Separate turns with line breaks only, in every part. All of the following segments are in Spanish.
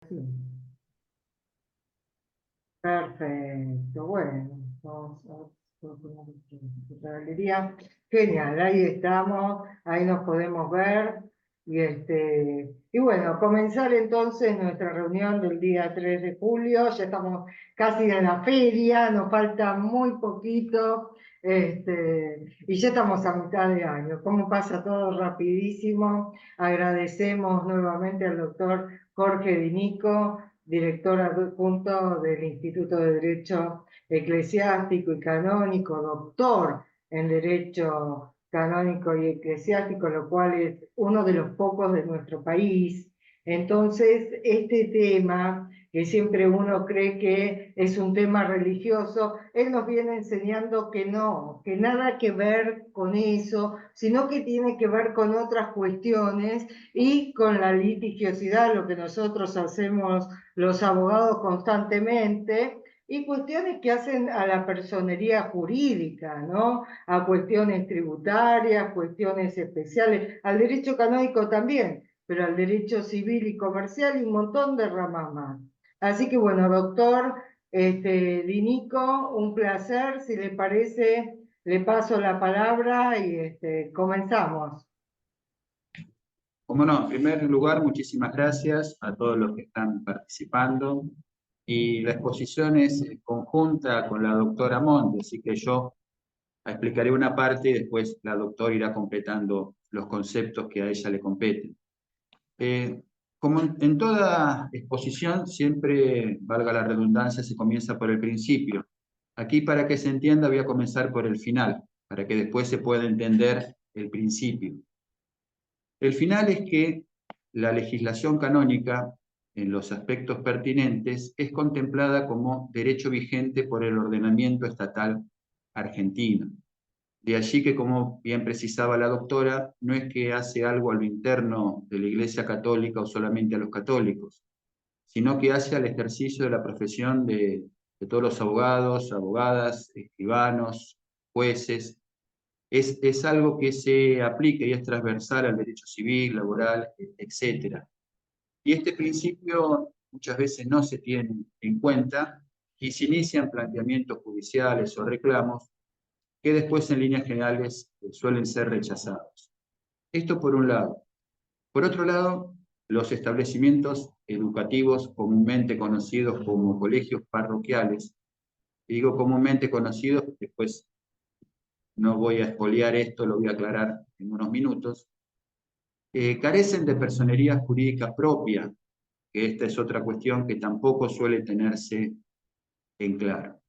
Sí, perfecto, bueno, vamos a poner la galería. Genial, ahí estamos, ahí nos podemos ver. Y bueno, comenzar entonces nuestra reunión del día 3 de julio, ya estamos casi en la feria, nos falta muy poquito, y ya estamos a mitad de año. Cómo pasa todo rapidísimo. Agradecemos nuevamente al doctor Jorge Dinico, director adjunto del Instituto de Derecho Eclesiástico y Canónico, doctor en Derecho Canónico y Eclesiástico, lo cual es uno de los pocos de nuestro país. Entonces, este tema, que siempre uno cree que es un tema religioso, él nos viene enseñando que no, que nada que ver con eso, sino que tiene que ver con otras cuestiones y con la litigiosidad, lo que nosotros hacemos los abogados constantemente, y cuestiones que hacen a la personería jurídica, ¿no? A cuestiones tributarias, cuestiones especiales, al derecho canónico también, pero al derecho civil y comercial y un montón de ramas más. Así que bueno, doctor Dinico, un placer, si le parece, le paso la palabra y comenzamos.
Como no, en primer lugar, muchísimas gracias a todos los que están participando. Y la exposición es conjunta con la doctora Monte, así que yo explicaré una parte y después la doctora irá completando los conceptos que a ella le competen. Como en toda exposición, siempre, valga la redundancia, se comienza por el principio. Aquí, para que se entienda, voy a comenzar por el final, para que después se pueda entender el principio. El final es que la legislación canónica, en los aspectos pertinentes, es contemplada como derecho vigente por el ordenamiento estatal argentino. De allí que, como bien precisaba la doctora, no es que hace algo a lo interno de la Iglesia Católica o solamente a los católicos, sino que hace al ejercicio de la profesión de todos los abogados, abogadas, escribanos, jueces. Es algo que se aplica y es transversal al derecho civil, laboral, etc. Y este principio muchas veces no se tiene en cuenta y se inician planteamientos judiciales o reclamos que después en líneas generales suelen ser rechazados. Esto por un lado. Por otro lado, los establecimientos educativos comúnmente conocidos como colegios parroquiales, y digo comúnmente conocidos, después no voy a expoliar esto, lo voy a aclarar en unos minutos, carecen de personería jurídica propia, que esta es otra cuestión que tampoco suele tenerse en claro.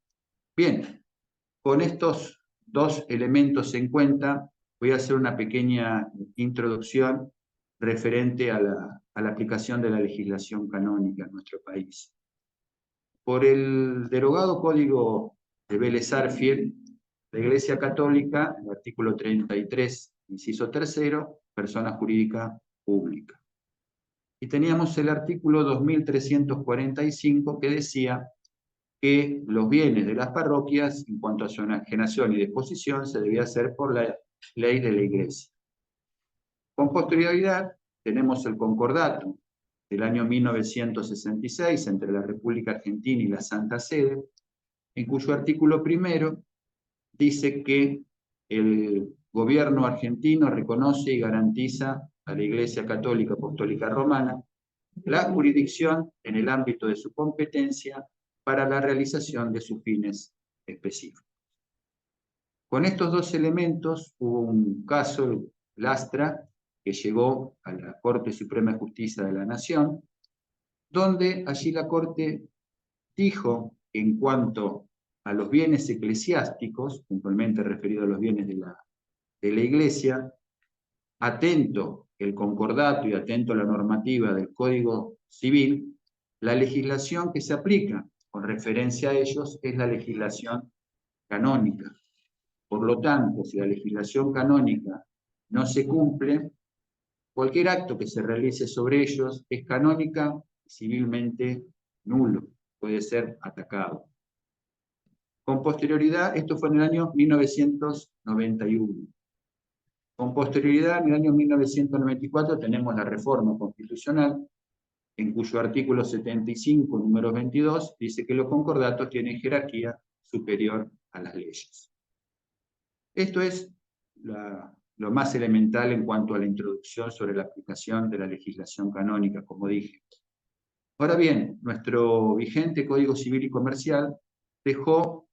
Bien, con estos dos elementos en cuenta, voy a hacer una pequeña introducción referente a la aplicación de la legislación canónica en nuestro país. Por el derogado Código de Vélez Arfiel, la Iglesia Católica, el artículo 33, inciso tercero, persona jurídica pública. Y teníamos el artículo 2345 que decía que los bienes de las parroquias, en cuanto a su enajenación y disposición, se debía hacer por la ley de la Iglesia. Con posterioridad, tenemos el concordato del año 1966 entre la República Argentina y la Santa Sede, en cuyo artículo primero dice que el gobierno argentino reconoce y garantiza a la Iglesia Católica Apostólica Romana la jurisdicción en el ámbito de su competencia para la realización de sus fines específicos. Con estos dos elementos hubo un caso, Lastra, que llegó a la Corte Suprema de Justicia de la Nación, donde allí la Corte dijo que en cuanto a los bienes eclesiásticos, puntualmente referido a los bienes de la Iglesia, atento el concordato y atento a la normativa del Código Civil, la legislación que se aplica con referencia a ellos es la legislación canónica. Por lo tanto, si la legislación canónica no se cumple, cualquier acto que se realice sobre ellos es canónica y civilmente nulo, puede ser atacado. Con posterioridad, esto fue en el año 1991. Con posterioridad, en el año 1994, tenemos la reforma constitucional en cuyo artículo 75, número 22, dice que los concordatos tienen jerarquía superior a las leyes. Esto es lo más elemental en cuanto a la introducción sobre la aplicación de la legislación canónica, como dije. Ahora bien, nuestro vigente Código Civil y Comercial dejó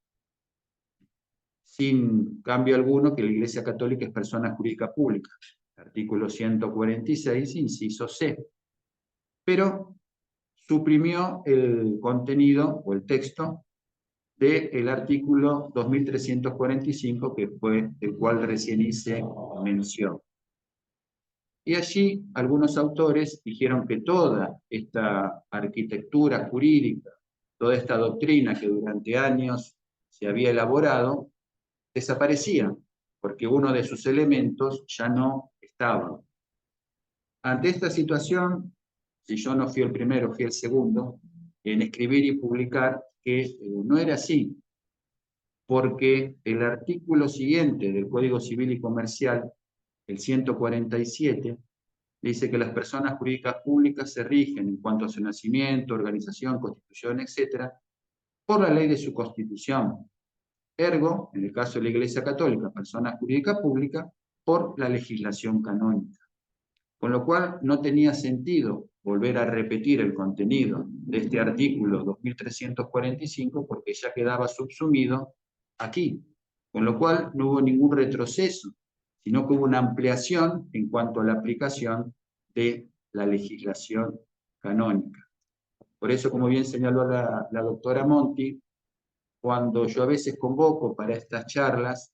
sin cambio alguno que la Iglesia Católica es persona jurídica pública, artículo 146, inciso C, pero suprimió el contenido o el texto del artículo 2345, que fue el cual recién hice mención. Y allí algunos autores dijeron que toda esta arquitectura jurídica, toda esta doctrina que durante años se había elaborado, desaparecía, porque uno de sus elementos ya no estaba. Ante esta situación, si yo no fui el primero, fui el segundo, en escribir y publicar que no era así, porque el artículo siguiente del Código Civil y Comercial, el 147, dice que las personas jurídicas públicas se rigen en cuanto a su nacimiento, organización, constitución, etc., por la ley de su constitución. Ergo, en el caso de la Iglesia Católica, persona jurídica pública, por la legislación canónica. Con lo cual no tenía sentido volver a repetir el contenido de este artículo 2345 porque ya quedaba subsumido aquí. Con lo cual no hubo ningún retroceso, sino que hubo una ampliación en cuanto a la aplicación de la legislación canónica. Por eso, como bien señaló la doctora Monti, cuando yo a veces convoco para estas charlas,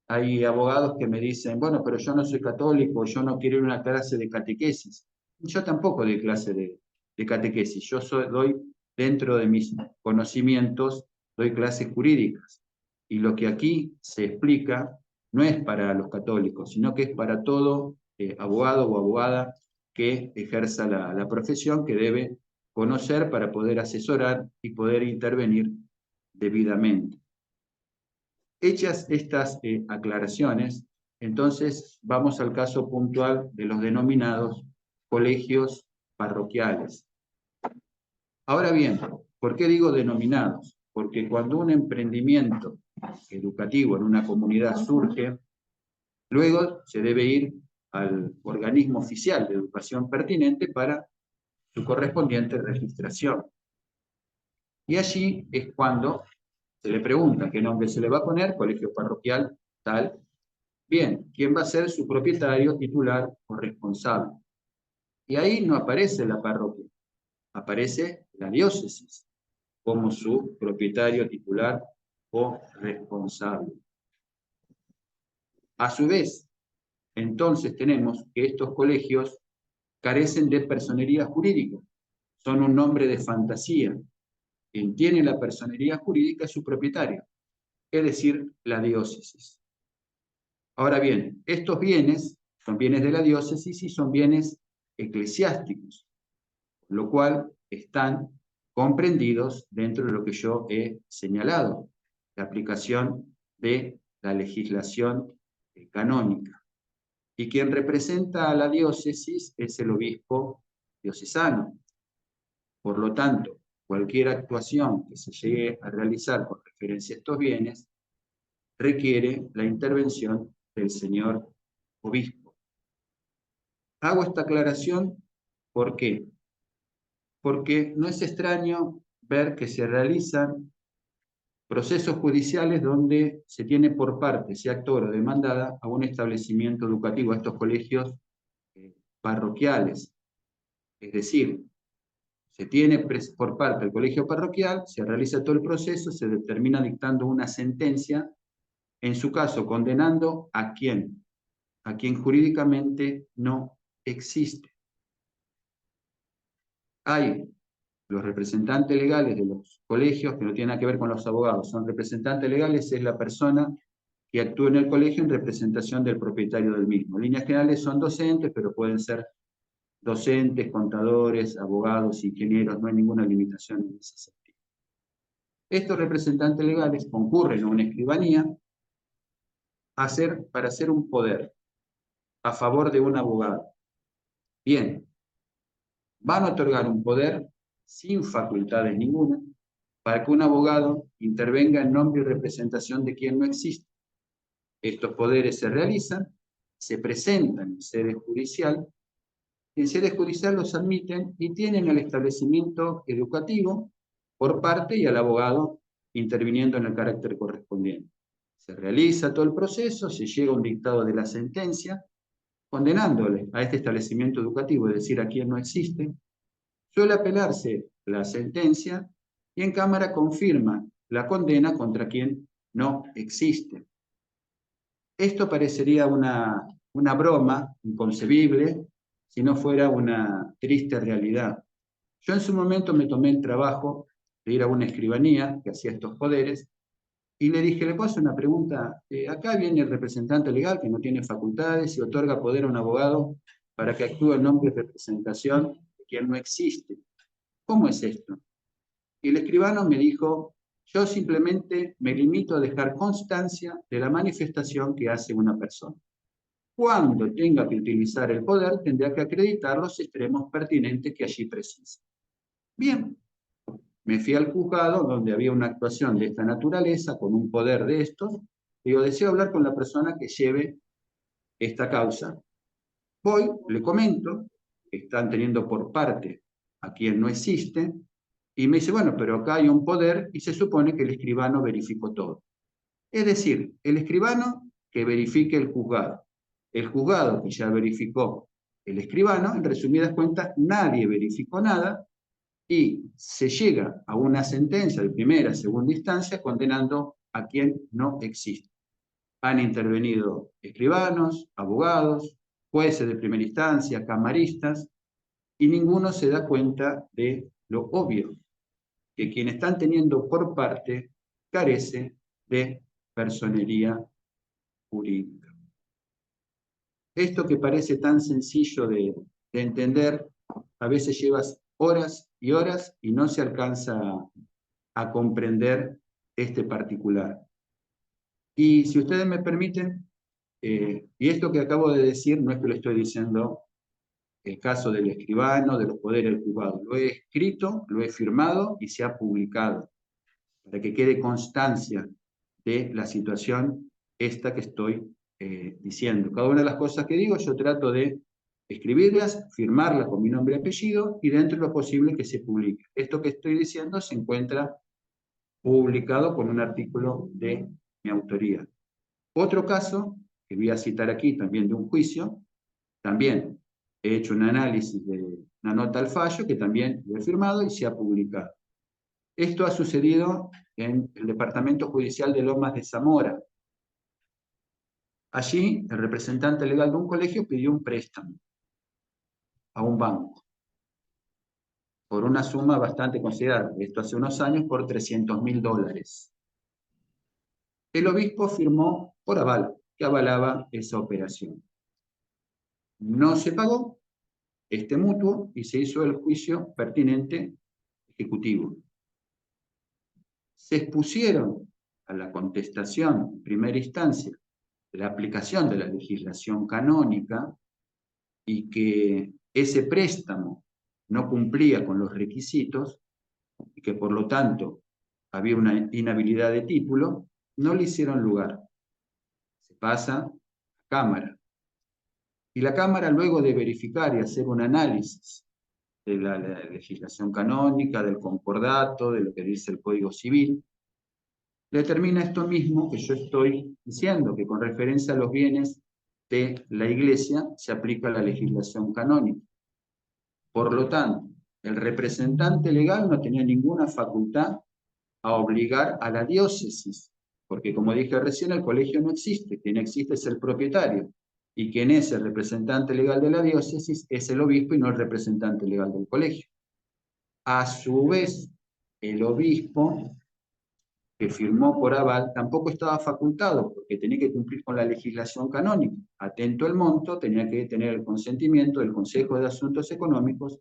hay abogados que me dicen, bueno, pero yo no soy católico, yo no quiero ir a una clase de catequesis. Yo tampoco doy clase de catequesis, doy dentro de mis conocimientos, doy clases jurídicas. Y lo que aquí se explica no es para los católicos, sino que es para todo abogado o abogada que ejerza la profesión, que debe conocer para poder asesorar y poder intervenir debidamente. Hechas estas aclaraciones, entonces vamos al caso puntual de los denominados colegios parroquiales. Ahora bien, ¿por qué digo denominados? Porque cuando un emprendimiento educativo en una comunidad surge, luego se debe ir al organismo oficial de educación pertinente para su correspondiente registración. Y allí es cuando se le pregunta qué nombre se le va a poner, colegio parroquial, tal. Bien, ¿quién va a ser su propietario, titular o responsable? Y ahí no aparece la parroquia, aparece la diócesis como su propietario, titular o responsable. A su vez, entonces tenemos que estos colegios carecen de personería jurídica, son un nombre de fantasía. Quien tiene la personería jurídica es su propietario, es decir, la diócesis. Ahora bien, estos bienes son bienes de la diócesis y son bienes eclesiásticos, con lo cual están comprendidos dentro de lo que yo he señalado, la aplicación de la legislación canónica. Y quien representa a la diócesis es el obispo diocesano. Por lo tanto, cualquier actuación que se llegue a realizar con referencia a estos bienes requiere la intervención del señor obispo. Hago esta aclaración, ¿por qué? Porque no es extraño ver que se realizan procesos judiciales donde se tiene por parte, sea actor o demandada, a un establecimiento educativo, a estos colegios parroquiales. Es decir, se tiene por parte del colegio parroquial, se realiza todo el proceso, se determina dictando una sentencia, en su caso condenando a quién jurídicamente no existe. Hay los representantes legales de los colegios, que no tienen nada que ver con los abogados, son representantes legales, es la persona que actúa en el colegio en representación del propietario del mismo. En líneas generales son docentes, pero pueden ser docentes, contadores, abogados, ingenieros, no hay ninguna limitación en ese sentido. Estos representantes legales concurren a una escribanía para hacer un poder a favor de un abogado. Bien, van a otorgar un poder sin facultades ninguna para que un abogado intervenga en nombre y representación de quien no existe. Estos poderes se realizan, se presentan en sede judicial, y en sede judicial los admiten y tienen el establecimiento educativo por parte y al abogado interviniendo en el carácter correspondiente. Se realiza todo el proceso, se llega a un dictado de la sentencia, condenándole a este establecimiento educativo, es decir, a quien no existe. Suele apelarse la sentencia y en Cámara confirma la condena contra quien no existe. Esto parecería una broma inconcebible si no fuera una triste realidad. Yo en su momento me tomé el trabajo de ir a una escribanía que hacía estos poderes y le dije, le puedo hacer una pregunta, acá viene el representante legal que no tiene facultades y otorga poder a un abogado para que actúe en nombre y representación de quien no existe. ¿Cómo es esto? Y el escribano me dijo, yo simplemente me limito a dejar constancia de la manifestación que hace una persona. Cuando tenga que utilizar el poder, tendrá que acreditar los extremos pertinentes que allí precisa. Bien, me fui al juzgado donde había una actuación de esta naturaleza, con un poder de estos. Digo, deseo hablar con la persona que lleve esta causa. Voy, le comento que están teniendo por parte a quien no existe, y me dice, bueno, pero acá hay un poder y se supone que el escribano verificó todo. Es decir, el escribano que verifique el juzgado que ya verificó el escribano, en resumidas cuentas, nadie verificó nada y se llega a una sentencia de primera, segunda instancia condenando a quien no existe. Han intervenido escribanos, abogados, jueces de primera instancia, camaristas, y ninguno se da cuenta de lo obvio, que quien están teniendo por parte carece de personería jurídica. Esto que parece tan sencillo de entender, a veces llevas horas y horas y no se alcanza a comprender este particular. Y si ustedes me permiten, y esto que acabo de decir no es que lo estoy diciendo el caso del escribano, de los poderes del juzgado, lo he escrito, lo he firmado y se ha publicado, para que quede constancia de la situación esta que estoy diciendo. Cada una de las cosas que digo yo trato de escribirlas, firmarlas con mi nombre y apellido y dentro de lo posible que se publique. Esto que estoy diciendo se encuentra publicado con un artículo de mi autoría. Otro caso, que voy a citar aquí también de un juicio, también he hecho un análisis de una nota al fallo que también lo he firmado y se ha publicado. Esto ha sucedido en el Departamento Judicial de Lomas de Zamora. Allí, el representante legal de un colegio pidió un préstamo a un banco por una suma bastante considerable, esto hace unos años, por $300.000. El obispo firmó por aval, que avalaba esa operación. No se pagó este mutuo y se hizo el juicio pertinente ejecutivo. Se expusieron a la contestación en primera instancia de la aplicación de la legislación canónica y que ese préstamo no cumplía con los requisitos y que por lo tanto había una inhabilidad de título, no le hicieron lugar. Se pasa a Cámara. Y la Cámara, luego de verificar y hacer un análisis de la legislación canónica, del concordato, de lo que dice el Código Civil, determina esto mismo que yo estoy diciendo, que con referencia a los bienes de la Iglesia se aplica la legislación canónica. Por lo tanto, el representante legal no tenía ninguna facultad a obligar a la diócesis, porque como dije recién, el colegio no existe, quien existe es el propietario, y quien es el representante legal de la diócesis es el obispo y no el representante legal del colegio. A su vez, el obispo que firmó por aval tampoco estaba facultado porque tenía que cumplir con la legislación canónica. Atento al monto, tenía que tener el consentimiento del Consejo de Asuntos Económicos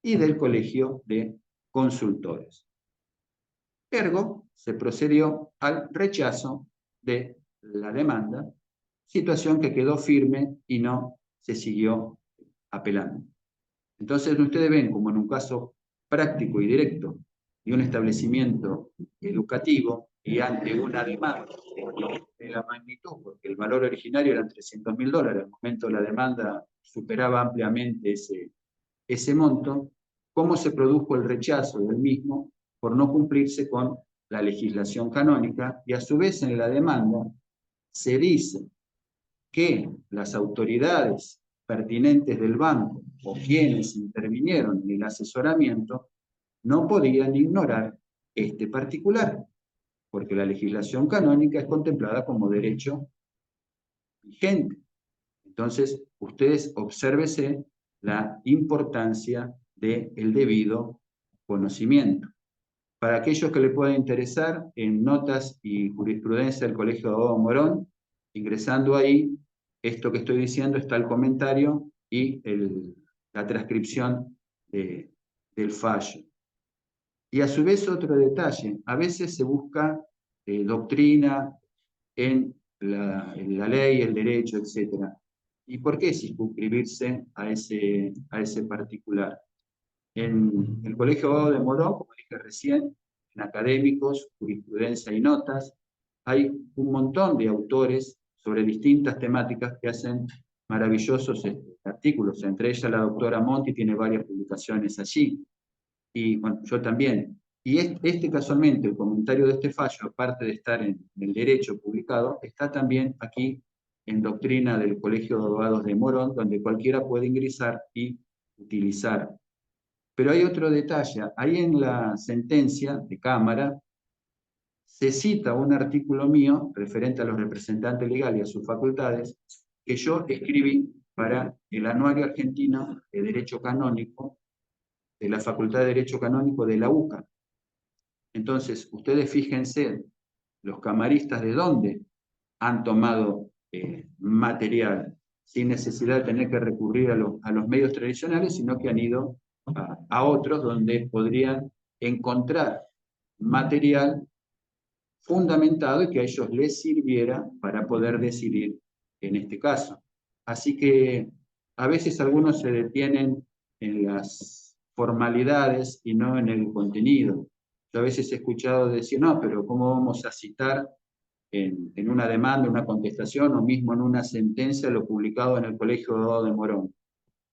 y del Colegio de Consultores. Ergo, se procedió al rechazo de la demanda, situación que quedó firme y no se siguió apelando. Entonces ustedes ven como en un caso práctico y directo de un establecimiento educativo y ante una demanda de la magnitud, porque el valor originario eran $300.000, al momento la demanda superaba ampliamente ese monto, cómo se produjo el rechazo del mismo por no cumplirse con la legislación canónica, y a su vez en la demanda se dice que las autoridades pertinentes del banco o quienes intervinieron en el asesoramiento no podían ignorar este particular, porque la legislación canónica es contemplada como derecho vigente. Entonces, ustedes obsérvese la importancia del debido conocimiento. Para aquellos que les pueda interesar, en Notas y Jurisprudencia del Colegio de Abogados Morón, ingresando ahí, esto que estoy diciendo está el comentario y la transcripción del fallo. Y a su vez otro detalle, a veces se busca doctrina en la ley, el derecho, etc. ¿Y por qué circunscribirse a ese particular? En el Colegio de Abogados de Morón, como dije recién, en académicos, jurisprudencia y notas, hay un montón de autores sobre distintas temáticas que hacen maravillosos artículos. Entre ellas la doctora Monti tiene varias publicaciones allí, y bueno, yo también. Y casualmente, el comentario de este fallo, aparte de estar en el derecho publicado, está también aquí en Doctrina del Colegio de Abogados de Morón, donde cualquiera puede ingresar y utilizar. Pero hay otro detalle, ahí en la sentencia de Cámara se cita un artículo mío referente a los representantes legales y a sus facultades que yo escribí para el Anuario Argentino de Derecho Canónico de la Facultad de Derecho Canónico de la UCA. Entonces, ustedes fíjense, los camaristas de dónde han tomado material sin necesidad de tener que recurrir a los medios tradicionales, sino que han ido a otros donde podrían encontrar material fundamentado y que a ellos les sirviera para poder decidir en este caso. Así que a veces algunos se detienen en las formalidades y no en el contenido. Yo a veces he escuchado decir, no, pero ¿cómo vamos a citar en una demanda, una contestación o mismo en una sentencia lo publicado en el Colegio de Abogados de Morón?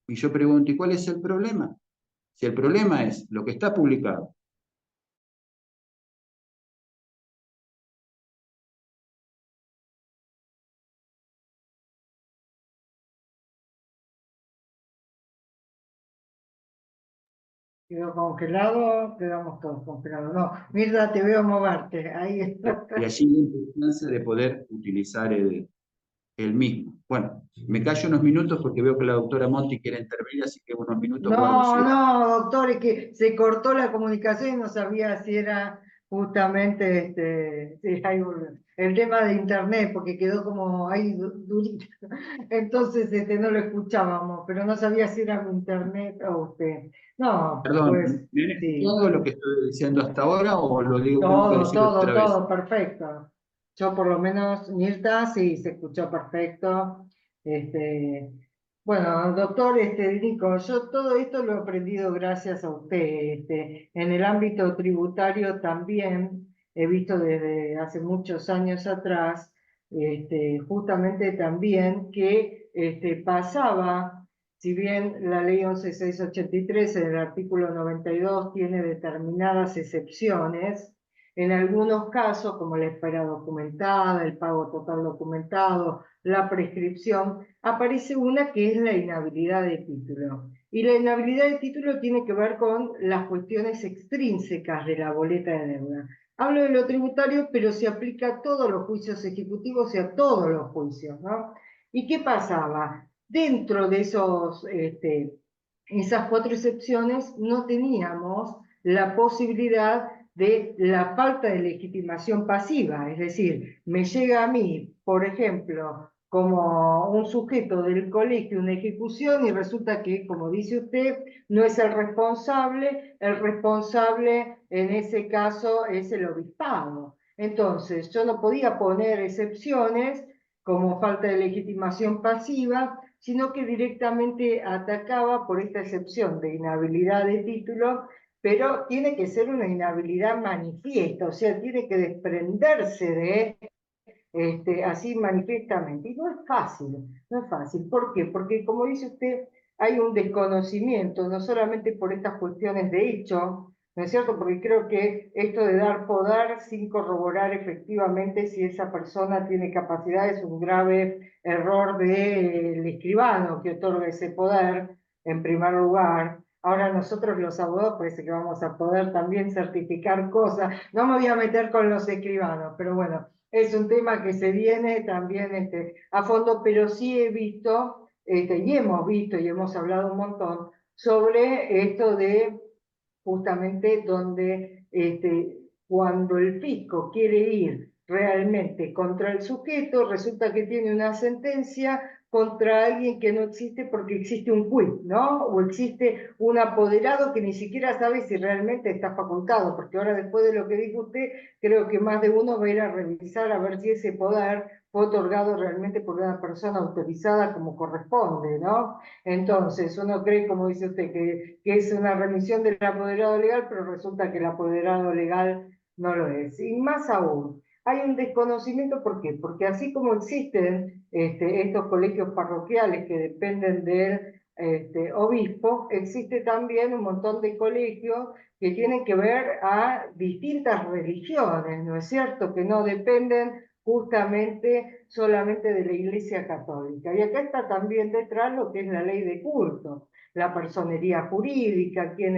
Y yo pregunto, ¿y cuál es el problema? Si el problema es lo que está publicado,
Quedó congelado, quedamos todos congelados. No, Mirta, te veo moverte. Ahí está.
y allí la importancia de poder utilizar el mismo. Bueno, me callo unos minutos porque veo que la doctora Monti quiere intervenir, así que unos minutos guardo
No,
silencio.
no, doctor, es que se cortó la comunicación y no sabía si era justamente si hay el tema de internet, porque quedó como ahí durito. Entonces no lo escuchábamos, pero no sabía si era mi internet o usted. No, pues
Perdón, ¿me han
sí.
escuchado lo que estoy diciendo hasta ahora o lo digo, tengo que
Todo,
decirlo
todo,
otra vez?
todo, perfecto. Yo por lo menos, Mirta, sí, se escuchó perfecto. Este, bueno, doctor Nico, yo todo esto lo he aprendido gracias a usted. En el ámbito tributario también he visto desde hace muchos años atrás, justamente también que pasaba, si bien la ley 11.683 en el artículo 92 tiene determinadas excepciones, en algunos casos, como la espera documentada, el pago total documentado, la prescripción, aparece una que es la inhabilidad de título. Y la inhabilidad de título tiene que ver con las cuestiones extrínsecas de la boleta de deuda. Hablo de lo tributario, pero se aplica a todos los juicios ejecutivos y a todos los juicios, ¿no? ¿Y qué pasaba? Dentro de esas cuatro excepciones no teníamos la posibilidad de la falta de legitimación pasiva, es decir, me llega a mí, por ejemplo, como un sujeto del colegio una ejecución y resulta que, como dice usted, no es el responsable en ese caso es el obispado. Entonces, yo no podía poner excepciones como falta de legitimación pasiva sino que directamente atacaba por esta excepción de inhabilidad de título, pero tiene que ser una inhabilidad manifiesta, o sea, tiene que desprenderse de así manifiestamente. Y no es fácil, no es fácil. ¿Por qué? Porque como dice usted, hay un desconocimiento, no solamente por estas cuestiones de hecho, ¿no es cierto? Porque creo que esto de dar poder sin corroborar efectivamente si esa persona tiene capacidad es un grave error del escribano que otorga ese poder, en primer lugar. Ahora nosotros los abogados parece que vamos a poder también certificar cosas. No me voy a meter con los escribanos, pero bueno, es un tema que se viene también a fondo, pero sí he visto, y hemos visto y hemos hablado un montón sobre esto de justamente donde cuando el fisco quiere ir realmente contra el sujeto, resulta que tiene una sentencia contra alguien que no existe porque existe un juez, ¿no? O existe un apoderado que ni siquiera sabe si realmente está facultado, porque ahora después de lo que dijo usted, creo que más de uno va a ir a revisar a ver si ese poder fue otorgado realmente por una persona autorizada como corresponde, ¿no? Entonces, uno cree, como dice usted, que es una remisión del apoderado legal, pero resulta que el apoderado legal no lo es. Y más aún, hay un desconocimiento, ¿por qué? Porque así como existen estos colegios parroquiales que dependen del obispo, existe también un montón de colegios que tienen que ver a distintas religiones, ¿no es cierto? Que no dependen justamente solamente de la Iglesia Católica. Y acá está también detrás lo que es la ley de culto, la personería jurídica, quién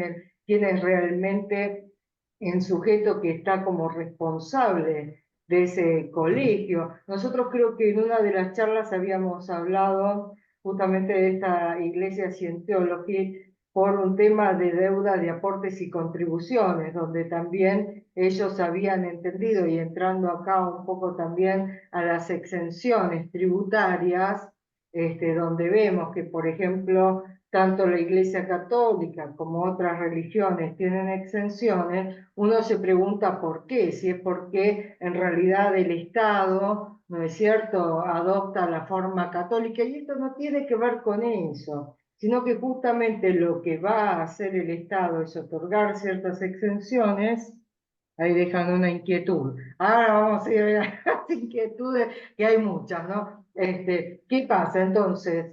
es realmente el sujeto que está como responsable de ese colegio. Nosotros creo que en una de las charlas habíamos hablado justamente de esta Iglesia Scientology por un tema de deuda de aportes y contribuciones, donde también ellos habían entendido, y entrando acá un poco también a las exenciones tributarias, donde vemos que, por ejemplo, tanto la Iglesia Católica como otras religiones tienen exenciones, uno se pregunta por qué, si es porque en realidad el Estado, ¿no es cierto?, adopta la forma católica, y esto no tiene que ver con eso, sino que justamente lo que va a hacer el Estado es otorgar ciertas exenciones. Ahí dejan una inquietud. Ahora vamos a ir a las inquietudes, que hay muchas, ¿no? ¿Qué pasa? Entonces,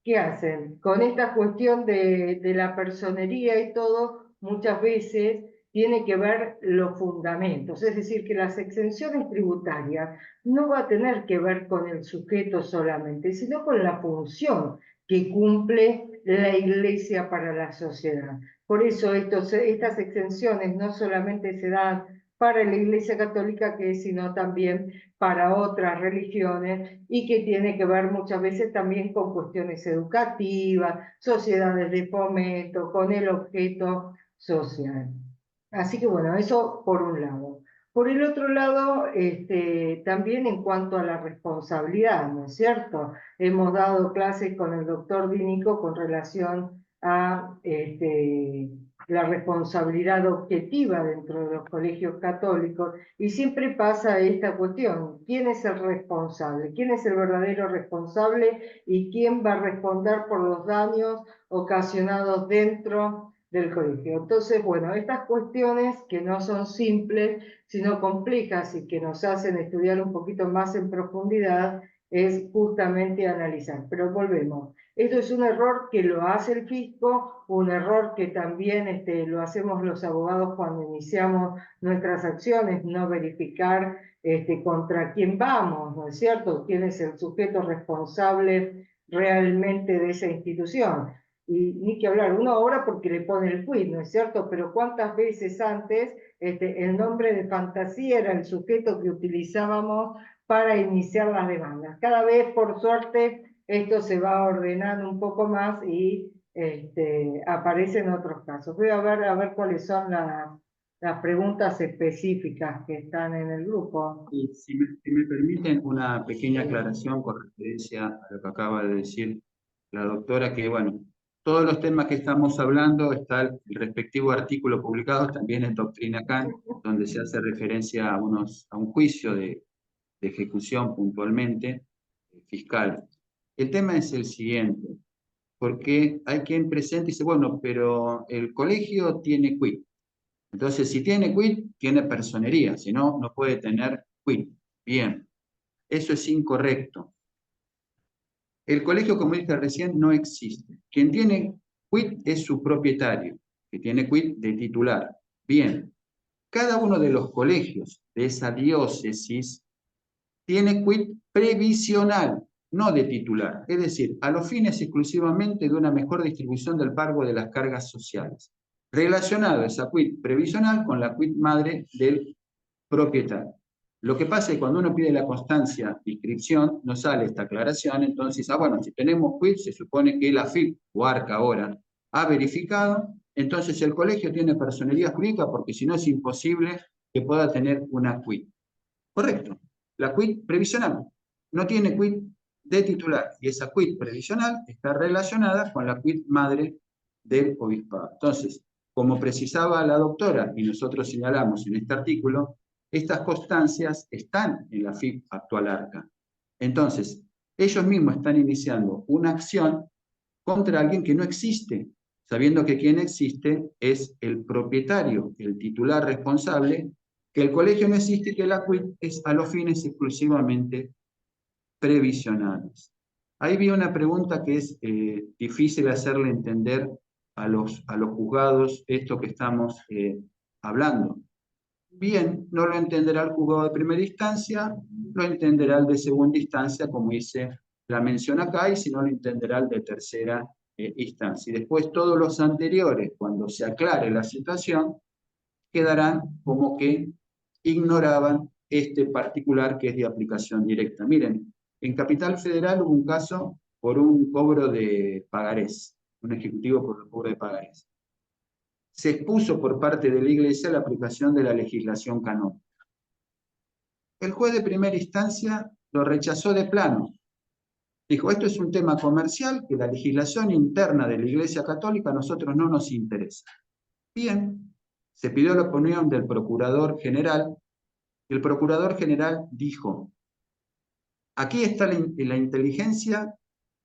¿qué hacen? Con esta cuestión de la personería y todo, muchas veces tiene que ver los fundamentos, es decir, que las exenciones tributarias no va a tener que ver con el sujeto solamente, sino con la función que cumple la Iglesia para la sociedad. Por eso estas exenciones no solamente se dan para la Iglesia Católica, sino también para otras religiones, y que tiene que ver muchas veces también con cuestiones educativas, sociedades de fomento, con el objeto social. Así que bueno, eso por un lado. Por el otro lado, también en cuanto a la responsabilidad, ¿no es cierto? Hemos dado clases con el doctor Dínico con relación a la responsabilidad objetiva dentro de los colegios católicos, y siempre pasa esta cuestión: ¿quién es el responsable? ¿Quién es el verdadero responsable? ¿Y quién va a responder por los daños ocasionados dentro del colegio? Entonces, bueno, estas cuestiones que no son simples, sino complejas, y que nos hacen estudiar un poquito más en profundidad, es justamente analizar. Pero volvemos. Esto es un error que lo hace el fisco, un error que también lo hacemos los abogados cuando iniciamos nuestras acciones, no verificar contra quién vamos, ¿no es cierto? ¿Quién es el sujeto responsable realmente de esa institución? Y ni que hablar, uno ahora porque le pone el quid, ¿no es cierto? Pero ¿cuántas veces antes el nombre de fantasía era el sujeto que utilizábamos para iniciar las demandas? Cada vez, por suerte, esto se va ordenando un poco más y aparecen otros casos. Voy a ver cuáles son las preguntas específicas que están en el grupo.
Y si me permiten una pequeña aclaración con referencia a lo que acaba de decir la doctora, que bueno, todos los temas que estamos hablando está el respectivo artículo publicado también en Doctrina Kant, donde se hace referencia a un juicio de ejecución puntualmente fiscal. El tema es el siguiente, porque hay quien presenta y dice, bueno, pero el colegio tiene quit. Entonces, si tiene quit, tiene personería, si no, no puede tener quit. Bien, eso es incorrecto. El colegio, como dije recién, no existe. Quien tiene quit es su propietario, que tiene quit de titular. Bien, cada uno de los colegios de esa diócesis tiene quit previsional, no de titular, es decir, a los fines exclusivamente de una mejor distribución del pago de las cargas sociales, relacionado esa quit previsional con la quit madre del propietario. Lo que pasa es que cuando uno pide la constancia de inscripción, no sale esta aclaración, entonces, bueno, si tenemos quit, se supone que la AFIP o ARCA ahora ha verificado, entonces el colegio tiene personería jurídica porque si no es imposible que pueda tener una quit. Correcto. La quit previsional no tiene quit de titular y esa quit previsional está relacionada con la quit madre del obispado. Entonces, como precisaba la doctora y nosotros señalamos en este artículo, estas constancias están en la FIP actual ARCA. Entonces, ellos mismos están iniciando una acción contra alguien que no existe, sabiendo que quien existe es el propietario, el titular responsable, que el colegio no existe y que la quit es a los fines exclusivamente previsionales. Ahí vi una pregunta que es difícil hacerle entender a los juzgados esto que estamos hablando. Bien, no lo entenderá el juzgado de primera instancia, lo entenderá el de segunda instancia, como hice la mención acá, y si no lo entenderá el de tercera instancia. Y después todos los anteriores, cuando se aclare la situación, quedarán como que ignoraban este particular que es de aplicación directa. Miren, en Capital Federal hubo un caso por un cobro de pagarés, un ejecutivo por el cobro de pagarés. Se expuso por parte de la Iglesia la aplicación de la legislación canónica. El juez de primera instancia lo rechazó de plano. Dijo, esto es un tema comercial que la legislación interna de la Iglesia Católica a nosotros no nos interesa. Bien, se pidió la opinión del Procurador General. El Procurador General dijo, aquí está la inteligencia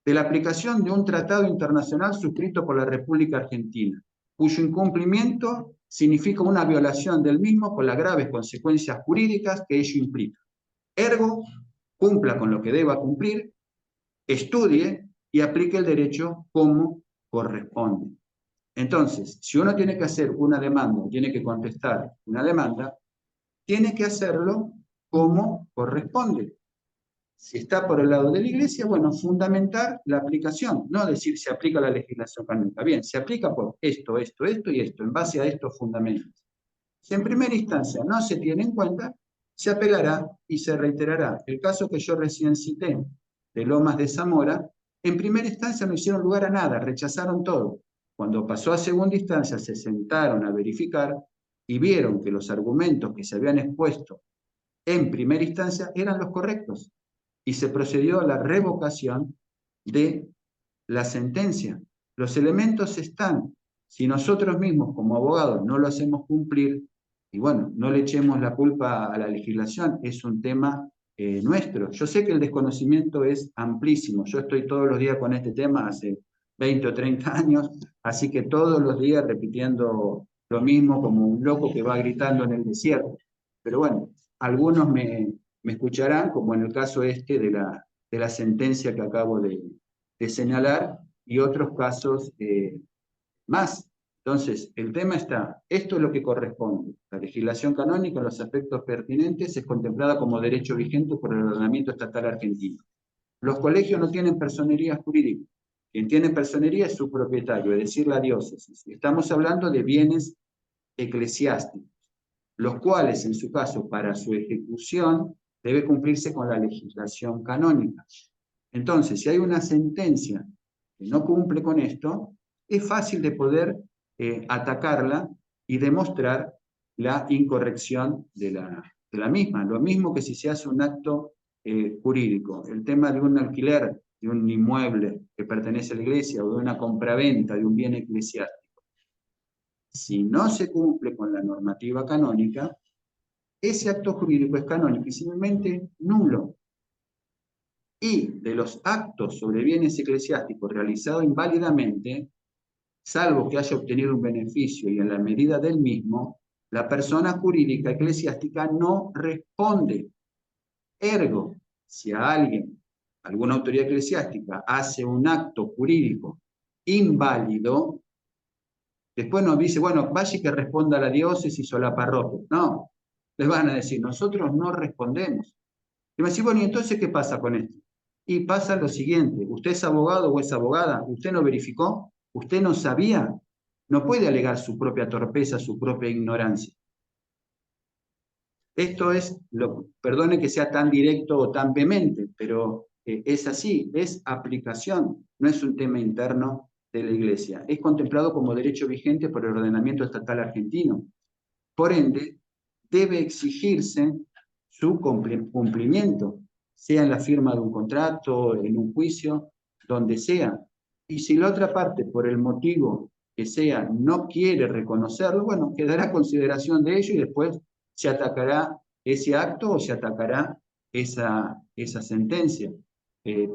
de la aplicación de un tratado internacional suscrito por la República Argentina, cuyo incumplimiento significa una violación del mismo con las graves consecuencias jurídicas que ello implica. Ergo, cumpla con lo que deba cumplir, estudie y aplique el derecho como corresponde. Entonces, si uno tiene que hacer una demanda, tiene que contestar una demanda, tiene que hacerlo como corresponde. Si está por el lado de la Iglesia, bueno, fundamentar la aplicación, no decir se aplica la legislación canónica. Bien, se aplica por esto, esto, esto y esto, en base a estos fundamentos. Si en primera instancia no se tiene en cuenta, se apelará y se reiterará. El caso que yo recién cité, de Lomas de Zamora, en primera instancia no hicieron lugar a nada, rechazaron todo. Cuando pasó a segunda instancia, se sentaron a verificar y vieron que los argumentos que se habían expuesto en primera instancia eran los correctos. Y se procedió a la revocación de la sentencia. Los elementos están. Si nosotros mismos como abogados no lo hacemos cumplir, y bueno, no le echemos la culpa a la legislación, es un tema nuestro. Yo sé que el desconocimiento es amplísimo. Yo estoy todos los días con este tema hace 20 o 30 años, así que todos los días repitiendo lo mismo como un loco que va gritando en el desierto. Pero bueno, algunos me escucharán, como en el caso este de la sentencia que acabo de señalar, y otros casos más. Entonces, el tema está, esto es lo que corresponde. La legislación canónica en los aspectos pertinentes es contemplada como derecho vigente por el ordenamiento estatal argentino. Los colegios no tienen personería jurídica. Quien tiene personería es su propietario, es decir, la diócesis. Estamos hablando de bienes eclesiásticos, los cuales, en su caso, para su ejecución, debe cumplirse con la legislación canónica. Entonces, si hay una sentencia que no cumple con esto, es fácil de poder atacarla y demostrar la incorrección de la misma. Lo mismo que si se hace un acto jurídico. El tema de un alquiler de un inmueble que pertenece a la iglesia o de una compraventa de un bien eclesiástico. Si no se cumple con la normativa canónica, ese acto jurídico es canónico y simplemente nulo. y de los actos sobre bienes eclesiásticos realizados inválidamente, salvo que haya obtenido un beneficio y en la medida del mismo, la persona jurídica eclesiástica no responde. Ergo, si a alguien, alguna autoridad eclesiástica, hace un acto jurídico inválido, después nos dice, bueno, vaya y que responda a la diócesis o la parroquia. No, les van a decir, nosotros no respondemos. Y me decís, bueno, ¿y entonces qué pasa con esto? Y pasa lo siguiente, ¿usted es abogado o es abogada? ¿Usted no verificó? ¿Usted no sabía? No puede alegar su propia torpeza, su propia ignorancia. Esto es, perdone que sea tan directo o tan vehemente, pero es así, es aplicación, no es un tema interno de la Iglesia. Es contemplado como derecho vigente por el ordenamiento estatal argentino. Por ende, debe exigirse su cumplimiento, sea en la firma de un contrato, en un juicio, donde sea. Y si la otra parte, por el motivo que sea, no quiere reconocerlo, bueno, quedará a consideración de ello y después se atacará ese acto o se atacará esa sentencia.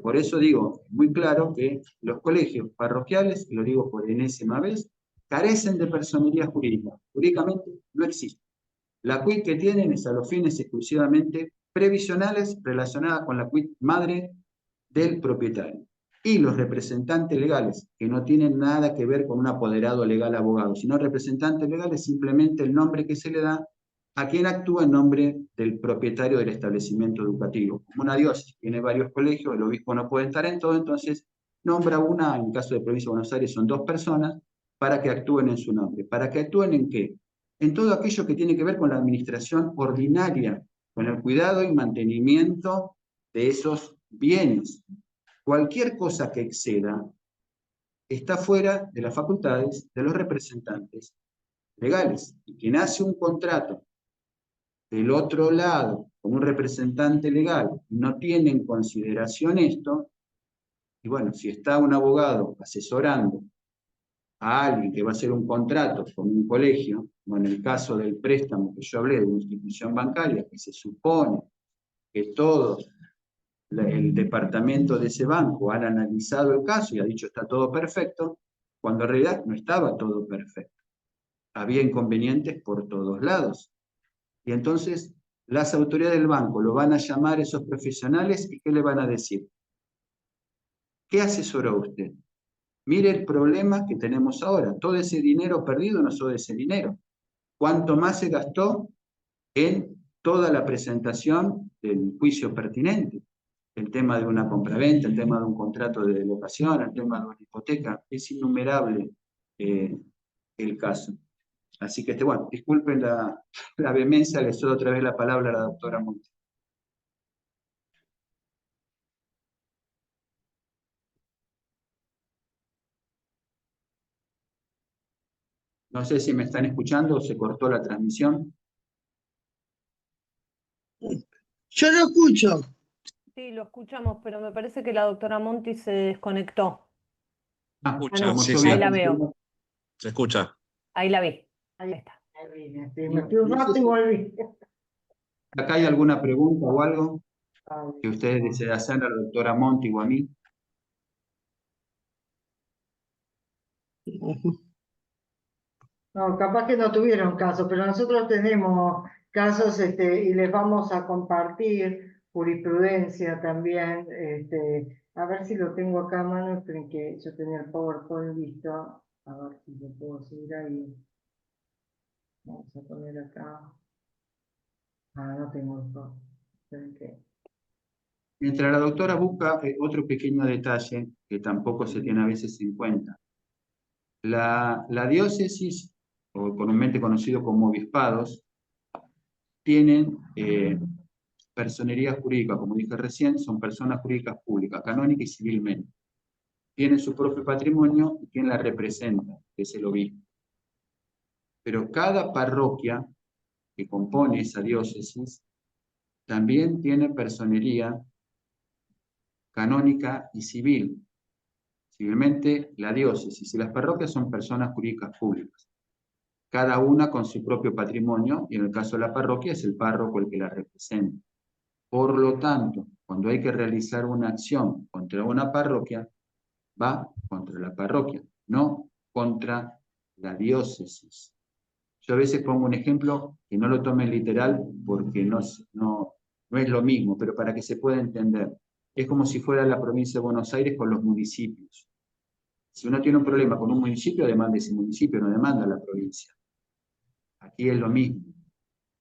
Por eso digo muy claro que los colegios parroquiales, y lo digo por enésima vez, carecen de personería jurídica. Jurídicamente no existe. La quit que tienen es a los fines exclusivamente previsionales relacionada con la quit madre del propietario. Y los representantes legales, que no tienen nada que ver con un apoderado legal abogado, sino representantes legales, simplemente el nombre que se le da a quien actúa en nombre del propietario del establecimiento educativo. Como una diócesis tiene varios colegios, el obispo no puede estar en todo, entonces nombra una, en el caso de Provincia de Buenos Aires son 2 personas, para que actúen en su nombre. ¿Para que actúen en qué? En todo aquello que tiene que ver con la administración ordinaria, con el cuidado y mantenimiento de esos bienes. Cualquier cosa que exceda está fuera de las facultades de los representantes legales. Y quien hace un contrato del otro lado con un representante legal no tiene en consideración esto, y bueno, si está un abogado asesorando a alguien que va a hacer un contrato con un colegio, o en el caso del préstamo que yo hablé de una institución bancaria, que se supone que todo el departamento de ese banco han analizado el caso y ha dicho está todo perfecto, cuando en realidad no estaba todo perfecto. Había inconvenientes por todos lados. Y entonces las autoridades del banco lo van a llamar a esos profesionales y ¿qué le van a decir? ¿Qué asesoró usted? Mire el problema que tenemos ahora. Todo ese dinero perdido no es todo ese dinero. ¿Cuánto más se gastó en toda la presentación del juicio pertinente? El tema de una compraventa, el tema de un contrato de locación, el tema de una hipoteca. Es innumerable el caso. Así que, bueno, disculpen la vehemencia, le cedo otra vez la palabra a la doctora Monti. No sé si me están escuchando o se cortó la transmisión.
Yo lo escucho.
Sí, lo escuchamos, pero me parece que la doctora Monti se desconectó.
Escucha,
no,
sí,
ahí
sí,
la veo.
se escucha.
Ahí la vi.
Ahí
está.
vine, sí, me fui un rato y volví.
¿Acá hay alguna pregunta o algo que ustedes deseen hacer a la doctora Monti o a mí?
No, capaz que no tuvieron casos, pero nosotros tenemos casos y les vamos a compartir jurisprudencia también. A ver si lo tengo acá a mano, esperen que yo tenía el PowerPoint listo. A ver si lo puedo seguir ahí. Vamos a poner acá. Ah, no tengo el PowerPoint. Esperen que...
Mientras la doctora busca otro pequeño detalle que tampoco se tiene a veces en cuenta. La diócesis, o comúnmente conocido como obispados, tienen personería jurídica, como dije recién, son personas jurídicas públicas, canónica y civilmente. Tienen su propio patrimonio y quien la representa, que es el obispo. Pero cada parroquia que compone esa diócesis también tiene personería canónica y civil. Civilmente, la diócesis y las parroquias son personas jurídicas públicas, cada una con su propio patrimonio, y en el caso de la parroquia es el párroco el que la representa. Por lo tanto, cuando hay que realizar una acción contra una parroquia, va contra la parroquia, no contra la diócesis. Yo a veces pongo un ejemplo que no lo tomen literal porque no es lo mismo, pero para que se pueda entender. Es como si fuera la provincia de Buenos Aires con los municipios. Si uno tiene un problema con un municipio, demanda ese municipio, no demanda la provincia. Aquí es lo mismo.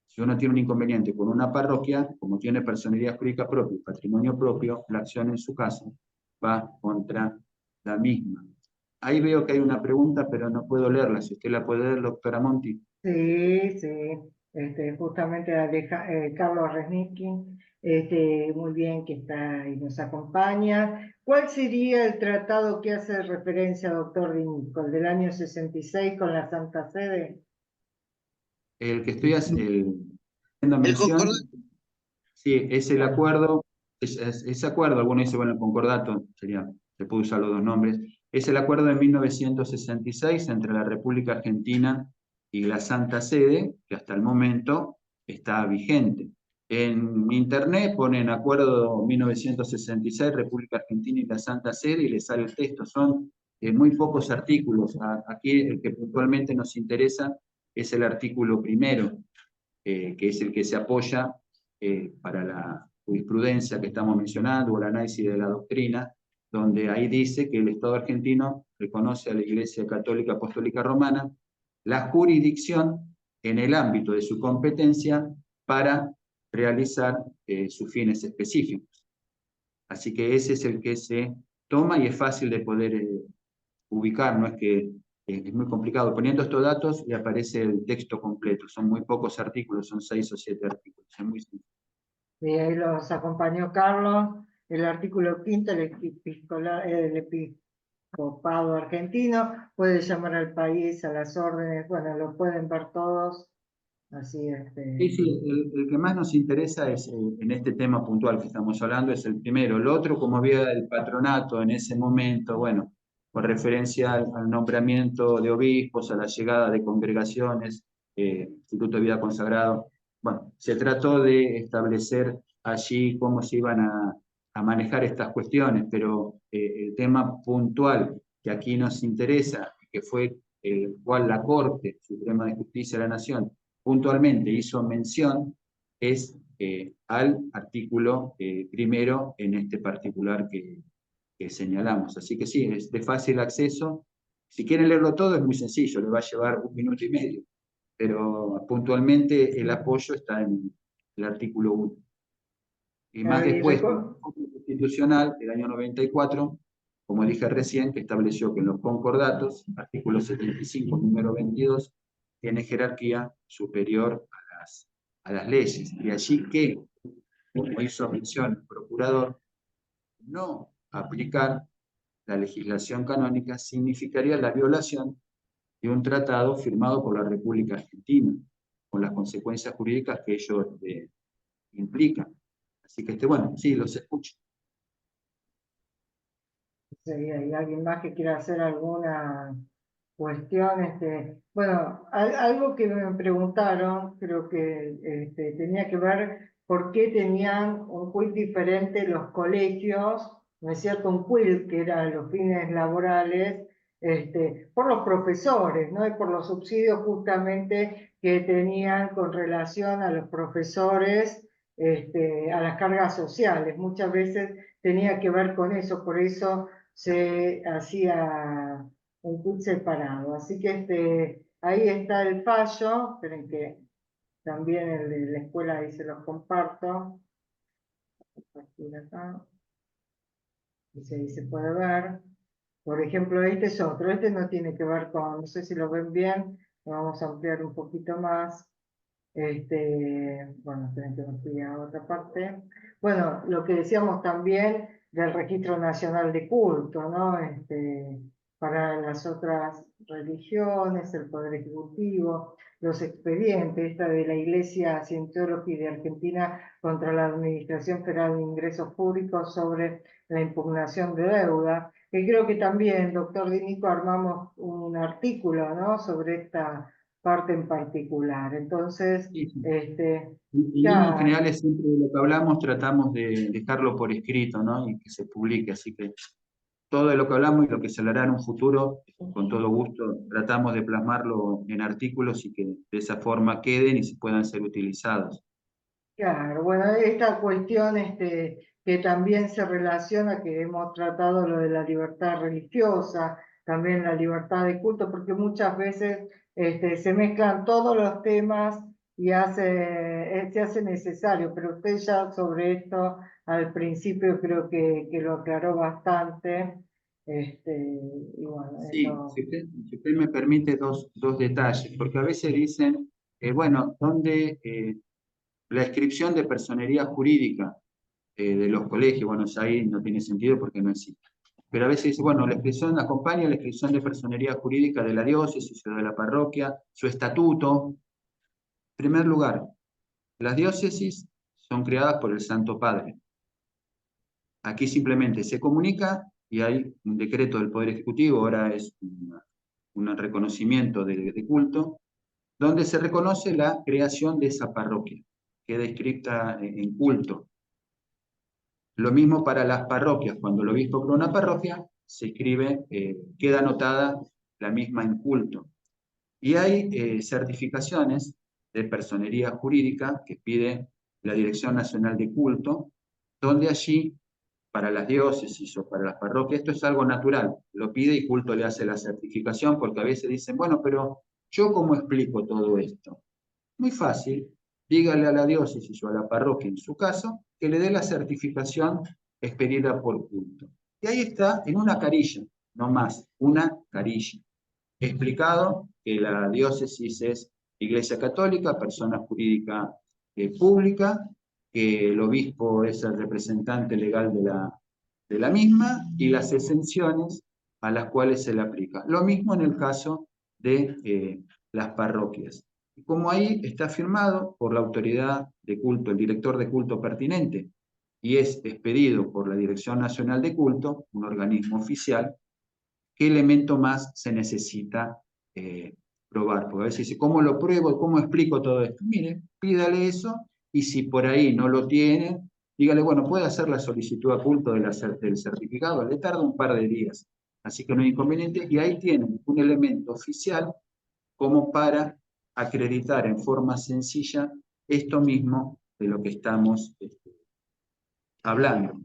Si uno tiene un inconveniente con una parroquia, como tiene personalidad jurídica propia y patrimonio propio, la acción en su caso va contra la misma. Ahí veo que hay una pregunta, pero no puedo leerla. Si usted la puede leer, doctora Monti.
Sí, sí, justamente Carlos Resnicky, muy bien que está y nos acompaña. ¿Cuál sería el tratado que hace referencia, doctor Dinico, el del año 66 con la Santa Sede?
El que estoy haciendo
El
mención,
concordato.
sí, es el acuerdo, ese acuerdo, algunos dicen, bueno, el concordato, se puede usar los dos nombres, es el acuerdo de 1966 entre la República Argentina y la Santa Sede, que hasta el momento está vigente. En internet ponen acuerdo 1966, República Argentina y la Santa Sede, y les sale el texto. Son muy pocos artículos. Aquí el que puntualmente nos interesa es el artículo primero, que es el que se apoya para la jurisprudencia que estamos mencionando, o el análisis de la doctrina, donde ahí dice que el Estado argentino reconoce a la Iglesia Católica Apostólica Romana la jurisdicción en el ámbito de su competencia para realizar sus fines específicos. Así que ese es el que se toma y es fácil de poder ubicar, no es que es muy complicado. Poniendo estos datos y aparece el texto completo. Son muy pocos artículos, son 6 o 7 artículos. Es muy simple.
Y ahí los acompañó Carlos, el artículo 5, el episcopado argentino, puede llamar al país a las órdenes, bueno, lo pueden ver todos, así
Sí, sí, el que más nos interesa es, en este tema puntual que estamos hablando, es el primero. El otro, como había el patronato en ese momento, bueno, con referencia al nombramiento de obispos, a la llegada de congregaciones, Instituto de Vida Consagrado, bueno, se trató de establecer allí cómo se iban a manejar estas cuestiones, pero el tema puntual que aquí nos interesa, que fue el cual la Corte Suprema de Justicia de la Nación puntualmente hizo mención, es al artículo primero en este particular que señalamos. Así que sí, es de fácil acceso. Si quieren leerlo todo es muy sencillo, le va a llevar 1 minuto y medio, pero puntualmente el apoyo está en el artículo 1. Y más
ahí
después, con la Corte Constitucional del año 94, como dije recién, que estableció que en los concordatos, artículo 75, número 22, tiene jerarquía superior a las leyes. Y allí que, como hizo mención el procurador, no aplicar la legislación canónica significaría la violación de un tratado firmado por la República Argentina, con las consecuencias jurídicas que ello implica. Así que, bueno, sí, los escucho.
si hay alguien más que quiera hacer alguna cuestión, bueno, algo que me preguntaron, creo que tenía que ver por qué tenían un quill diferente los colegios, ¿no es cierto? Un quill que eran los fines laborales, por los profesores, ¿no? Y por los subsidios justamente que tenían con relación a los profesores, a las cargas sociales. Muchas veces tenía que ver con eso, por eso se hacía un kit separado. Así que ahí está el fallo, esperen que también el de la escuela ahí se los comparto. Aquí acá. Y ahí se puede ver. Por ejemplo, este es otro, este no tiene que ver con, no sé si lo ven bien, lo vamos a ampliar un poquito más. Bueno, esperen que me fui a otra parte. Bueno, lo que decíamos también del Registro Nacional de Culto, ¿no? Para las otras religiones, el Poder Ejecutivo, los expedientes, esta de la Iglesia Scientología de Argentina contra la Administración Federal de Ingresos Públicos sobre la impugnación de deuda, que creo que también, doctor Dinico, armamos un artículo, ¿no? Sobre esta parte en particular. Entonces,
Sí, sí.
este,
En
ya,
líneas generales, siempre de lo que hablamos tratamos de dejarlo por escrito, ¿no? Y que se publique, así que todo de lo que hablamos y lo que se hará en un futuro, con todo gusto, tratamos de plasmarlo en artículos y que de esa forma queden y se puedan ser utilizados.
claro, bueno, esta cuestión que también se relaciona, que hemos tratado lo de la libertad religiosa, también la libertad de culto, porque muchas veces se mezclan todos los temas y se hace necesario, pero usted ya sobre esto al principio creo que lo aclaró bastante, y bueno,
Sí,
eso,
si usted me permite dos detalles, porque a veces dicen, bueno, ¿dónde la inscripción de personería jurídica de los colegios? Bueno, ya ahí no tiene sentido porque no existe. Pero a veces dice, bueno, la inscripción acompaña la inscripción de personería jurídica de la diócesis o de la parroquia, su estatuto. En primer lugar, las diócesis son creadas por el Santo Padre. Aquí simplemente se comunica y hay un decreto del Poder Ejecutivo, ahora es un reconocimiento de culto, donde se reconoce la creación de esa parroquia, queda inscrita en culto. Lo mismo para las parroquias, cuando el obispo crea una parroquia, se escribe, queda anotada la misma en culto. Y hay certificaciones de personería jurídica que pide la Dirección Nacional de Culto, donde allí, para las diócesis o para las parroquias, esto es algo natural, lo pide y culto le hace la certificación, porque a veces dicen, bueno, pero ¿yo cómo explico todo esto? Muy fácil, dígale a la diócesis o a la parroquia, en su caso, que le dé la certificación expedida por culto. Y ahí está, en una carilla, no más, una carilla. Explicado que la diócesis es Iglesia Católica, persona jurídica pública, que el obispo es el representante legal de la misma y las exenciones a las cuales se le aplica. Lo mismo en el caso de las parroquias. Como ahí está firmado por la autoridad de culto, el director de culto pertinente, y es expedido por la Dirección Nacional de Culto, un organismo oficial, ¿qué elemento más se necesita probar? Porque a veces dice, ¿cómo lo pruebo? ¿Cómo explico todo esto? Mire, pídale eso y si por ahí no lo tiene, dígale, bueno, puede hacer la solicitud a culto del certificado, le tarda un par de días, así que no hay inconveniente, y ahí tienen un elemento oficial como para acreditar en forma sencilla esto mismo de lo que estamos hablando.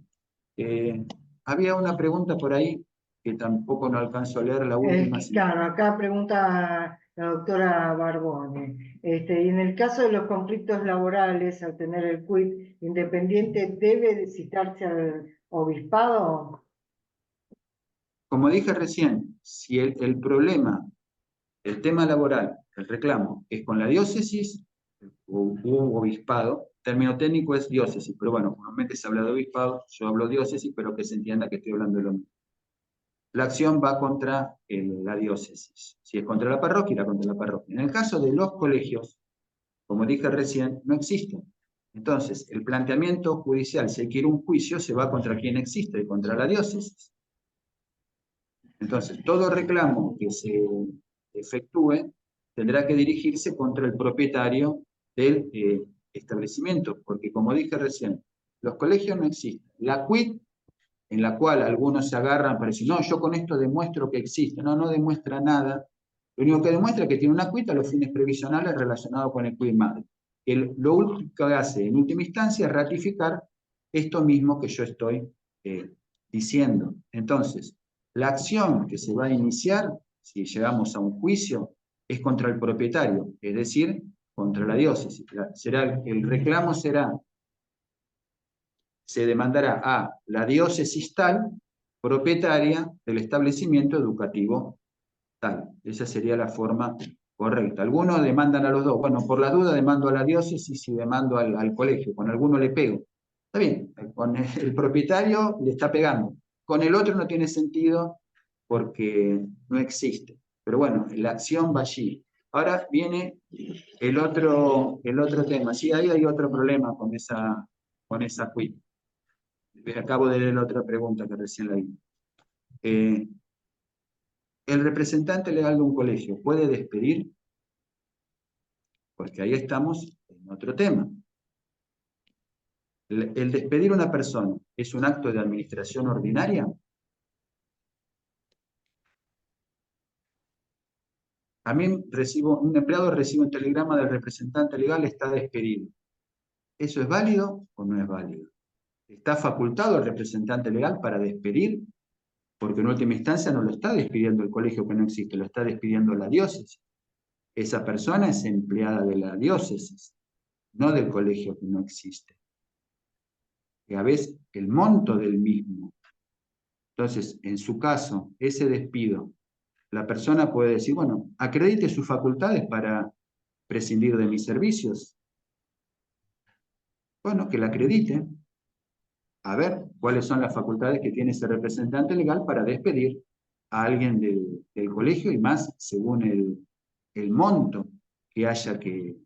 Había una pregunta por ahí que tampoco no alcanzo a leer, la última.
Claro, acá pregunta la doctora Barbone. Y en el caso de los conflictos laborales, al tener el quit independiente, ¿debe citarse al obispado?
Como dije recién, si el problema, el tema laboral, el reclamo, es con la diócesis o obispado, término técnico es diócesis, pero bueno, normalmente se habla de obispado, yo hablo diócesis, pero que se entienda que estoy hablando de lo mismo. La acción va contra la diócesis. Si es contra la parroquia, irá contra la parroquia. En el caso de los colegios, como dije recién, no existen. Entonces, el planteamiento judicial, si hay que ir a un juicio, se va contra quien existe, contra la diócesis. Entonces, todo reclamo que se efectúe tendrá que dirigirse contra el propietario del establecimiento, porque como dije recién, los colegios no existen. La quit, en la cual algunos se agarran para decir, no, yo con esto demuestro que existe. No, no demuestra nada. Lo único que demuestra es que tiene una quit a los fines previsionales relacionados con el quid madre. Lo único que hace en última instancia es ratificar esto mismo que yo estoy diciendo. Entonces, la acción que se va a iniciar, si llegamos a un juicio, es contra el propietario, es decir, contra la diócesis. El reclamo se demandará a la diócesis tal, propietaria del establecimiento educativo tal. Esa sería la forma correcta. Algunos demandan a los dos. Bueno, por la duda demando a la diócesis y demando al colegio. Con alguno le pego. Está bien, con el propietario le está pegando. Con el otro no tiene sentido porque no existe. Pero bueno, la acción va allí. Ahora viene el otro tema. Sí, ahí hay otro problema con esa quit. Acabo de leer la otra pregunta que recién la vi. ¿El representante legal de un colegio puede despedir? porque ahí estamos en otro tema. ¿El despedir a una persona es un acto de administración ordinaria? A mí un empleado recibe un telegrama del representante legal, está despedido. ¿Eso es válido o no es válido? ¿Está facultado el representante legal para despedir? Porque en última instancia no lo está despidiendo el colegio que no existe, lo está despidiendo la diócesis. Esa persona es empleada de la diócesis, no del colegio que no existe. Y a veces el monto del mismo. Entonces, en su caso, ese despido, la persona puede decir, bueno, acredite sus facultades para prescindir de mis servicios. Bueno, que la acredite. A ver cuáles son las facultades que tiene ese representante legal para despedir a alguien del colegio y más según el monto que haya que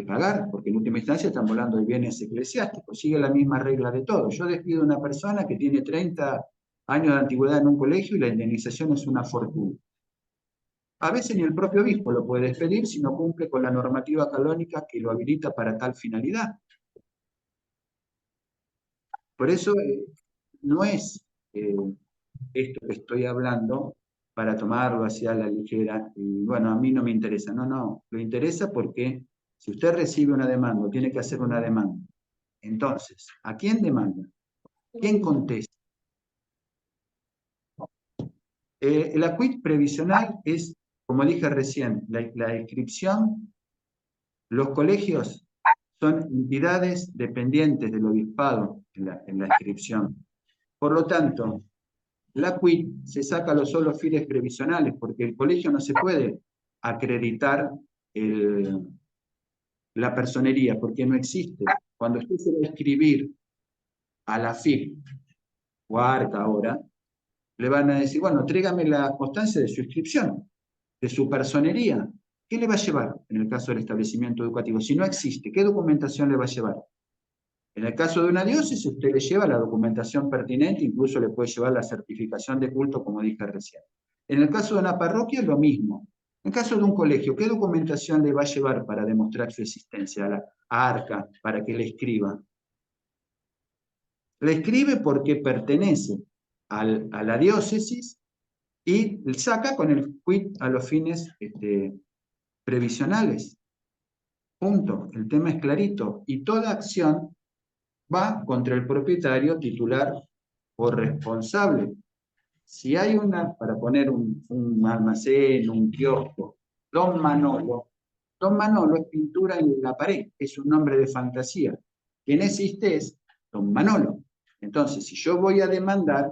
pagar, porque en última instancia estamos hablando de bienes eclesiásticos, sigue la misma regla de todo. Yo despido a una persona que tiene 30 años de antigüedad en un colegio y la indemnización es una fortuna. A veces ni el propio obispo lo puede despedir si no cumple con la normativa canónica que lo habilita para tal finalidad. Por eso no es esto que estoy hablando para tomarlo hacia la ligera y bueno, a mí no me interesa. No, lo interesa porque si usted recibe una demanda o tiene que hacer una demanda, entonces, ¿a quién demanda? ¿Quién contesta? El acquit previsional es, como dije recién, la inscripción. Los colegios son entidades dependientes del obispado en la inscripción. Por lo tanto, la quit se saca los solos fines previsionales, porque el colegio no se puede acreditar la personería, porque no existe. Cuando usted se va a escribir a la FIP o a ARCA ahora, le van a decir, bueno, tráigame la constancia de su inscripción, de su personería. ¿Qué le va a llevar en el caso del establecimiento educativo? Si no existe, ¿qué documentación le va a llevar? En el caso de una diócesis, usted le lleva la documentación pertinente, incluso le puede llevar la certificación de culto, como dije recién. En el caso de una parroquia, lo mismo. En el caso de un colegio, ¿qué documentación le va a llevar para demostrar su existencia a ARCA, para que le escriba? Le escribe porque pertenece a la diócesis y saca con el quit a los fines previsionales. Punto. El tema es clarito. Y toda acción va contra el propietario, titular o responsable. Si hay para poner un almacén, un kiosco, Don Manolo es pintura en la pared, es un nombre de fantasía. Quien existe es Don Manolo. Entonces, si yo voy a demandar,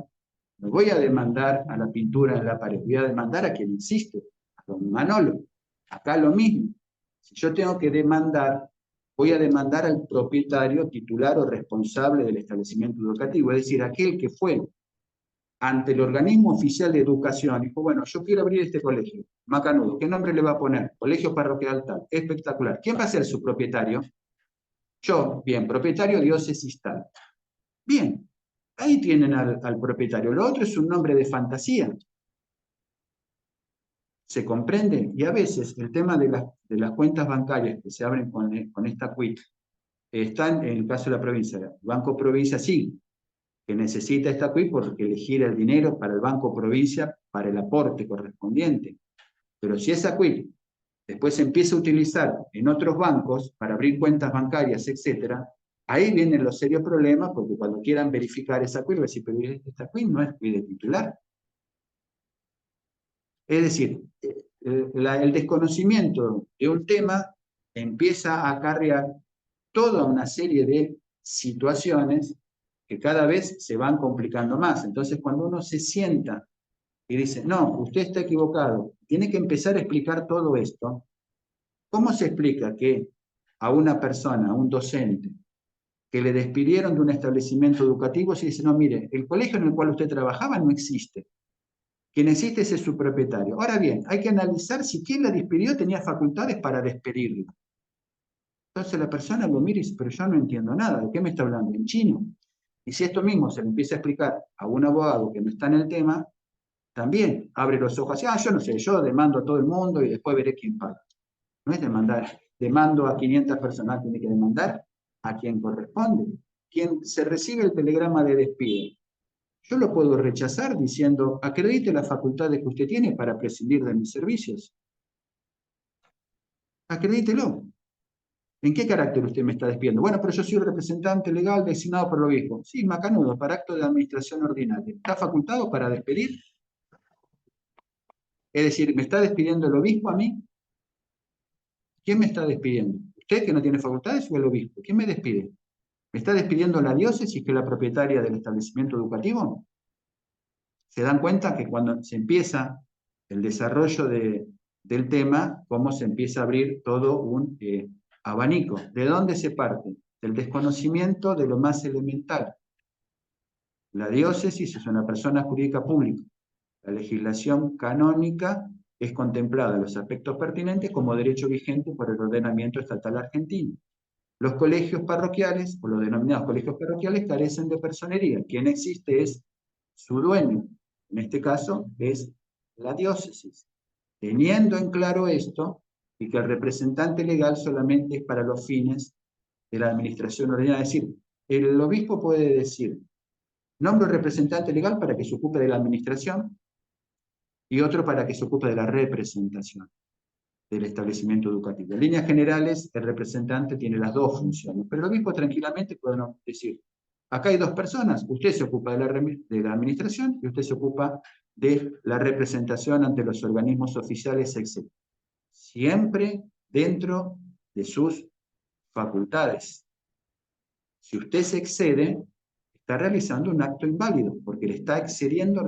no voy a demandar a la pintura en la pared, voy a demandar a quien existe, a Don Manolo. Acá lo mismo. Si yo tengo que demandar, voy a demandar al propietario, titular o responsable del establecimiento educativo, es decir, aquel que fue ante el organismo oficial de educación, dijo, bueno, yo quiero abrir este colegio, macanudo, ¿qué nombre le va a poner? Colegio Parroquial tal, espectacular. ¿Quién va a ser su propietario? Yo, bien, propietario diócesis tal. Bien, ahí tienen al propietario. Lo otro es un nombre de fantasía. ¿Se comprende? Y a veces el tema de las cuentas bancarias que se abren con esta quit, están en el caso de la provincia. Banco Provincia sí, que necesita esta quit porque le gira el dinero para el Banco Provincia para el aporte correspondiente. Pero si esa quit después se empieza a utilizar en otros bancos para abrir cuentas bancarias, etc., ahí vienen los serios problemas porque cuando quieran verificar esa quit, van a decir, pero esta quit no es quit de titular. Es decir, el desconocimiento de un tema empieza a acarrear toda una serie de situaciones que cada vez se van complicando más. Entonces, cuando uno se sienta y dice, no, usted está equivocado, tiene que empezar a explicar todo esto. ¿Cómo se explica que a una persona, a un docente, que le despidieron de un establecimiento educativo, se dice, no, mire, el colegio en el cual usted trabajaba no existe. Quien existe es su propietario. Ahora bien, hay que analizar si quien la despidió tenía facultades para despedirlo. Entonces la persona lo mira y dice, pero yo no entiendo nada, ¿de qué me está hablando? En chino. Y si esto mismo se le empieza a explicar a un abogado que no está en el tema, también abre los ojos así, yo no sé, yo demando a todo el mundo y después veré quién paga. No es demandar demando a 500 personas, tiene que demandar a quien corresponde. Quien se recibe el telegrama de despido, yo lo puedo rechazar diciendo, acredite las facultades que usted tiene para prescindir de mis servicios. Acredítelo. ¿En qué carácter usted me está despidiendo? Bueno, pero yo soy representante legal designado por el obispo. Sí, macanudo, para acto de administración ordinaria. ¿Está facultado para despedir? Es decir, ¿me está despidiendo el obispo a mí? ¿Quién me está despidiendo? ¿Usted que no tiene facultades o el obispo? ¿Quién me despide? ¿Me está despidiendo la diócesis, que es la propietaria del establecimiento educativo? Se dan cuenta que cuando se empieza el desarrollo del tema, cómo se empieza a abrir todo un abanico. ¿De dónde se parte? Del desconocimiento de lo más elemental. La diócesis es una persona jurídica pública. La legislación canónica es contemplada en los aspectos pertinentes como derecho vigente por el ordenamiento estatal argentino. Los colegios parroquiales, o los denominados colegios parroquiales, carecen de personería. Quien existe es su dueño. En este caso es la diócesis. Teniendo en claro esto, y que el representante legal solamente es para los fines de la administración ordinaria. Es decir, el obispo puede decir, nombro representante legal para que se ocupe de la administración y otro para que se ocupe de la representación del establecimiento educativo. En líneas generales, el representante tiene las dos funciones, pero el obispo tranquilamente puede decir, acá hay dos personas, usted se ocupa de la administración y usted se ocupa de la representación ante los organismos oficiales, etc. Siempre dentro de sus facultades. Si usted se excede, está realizando un acto inválido, porque le está excediendo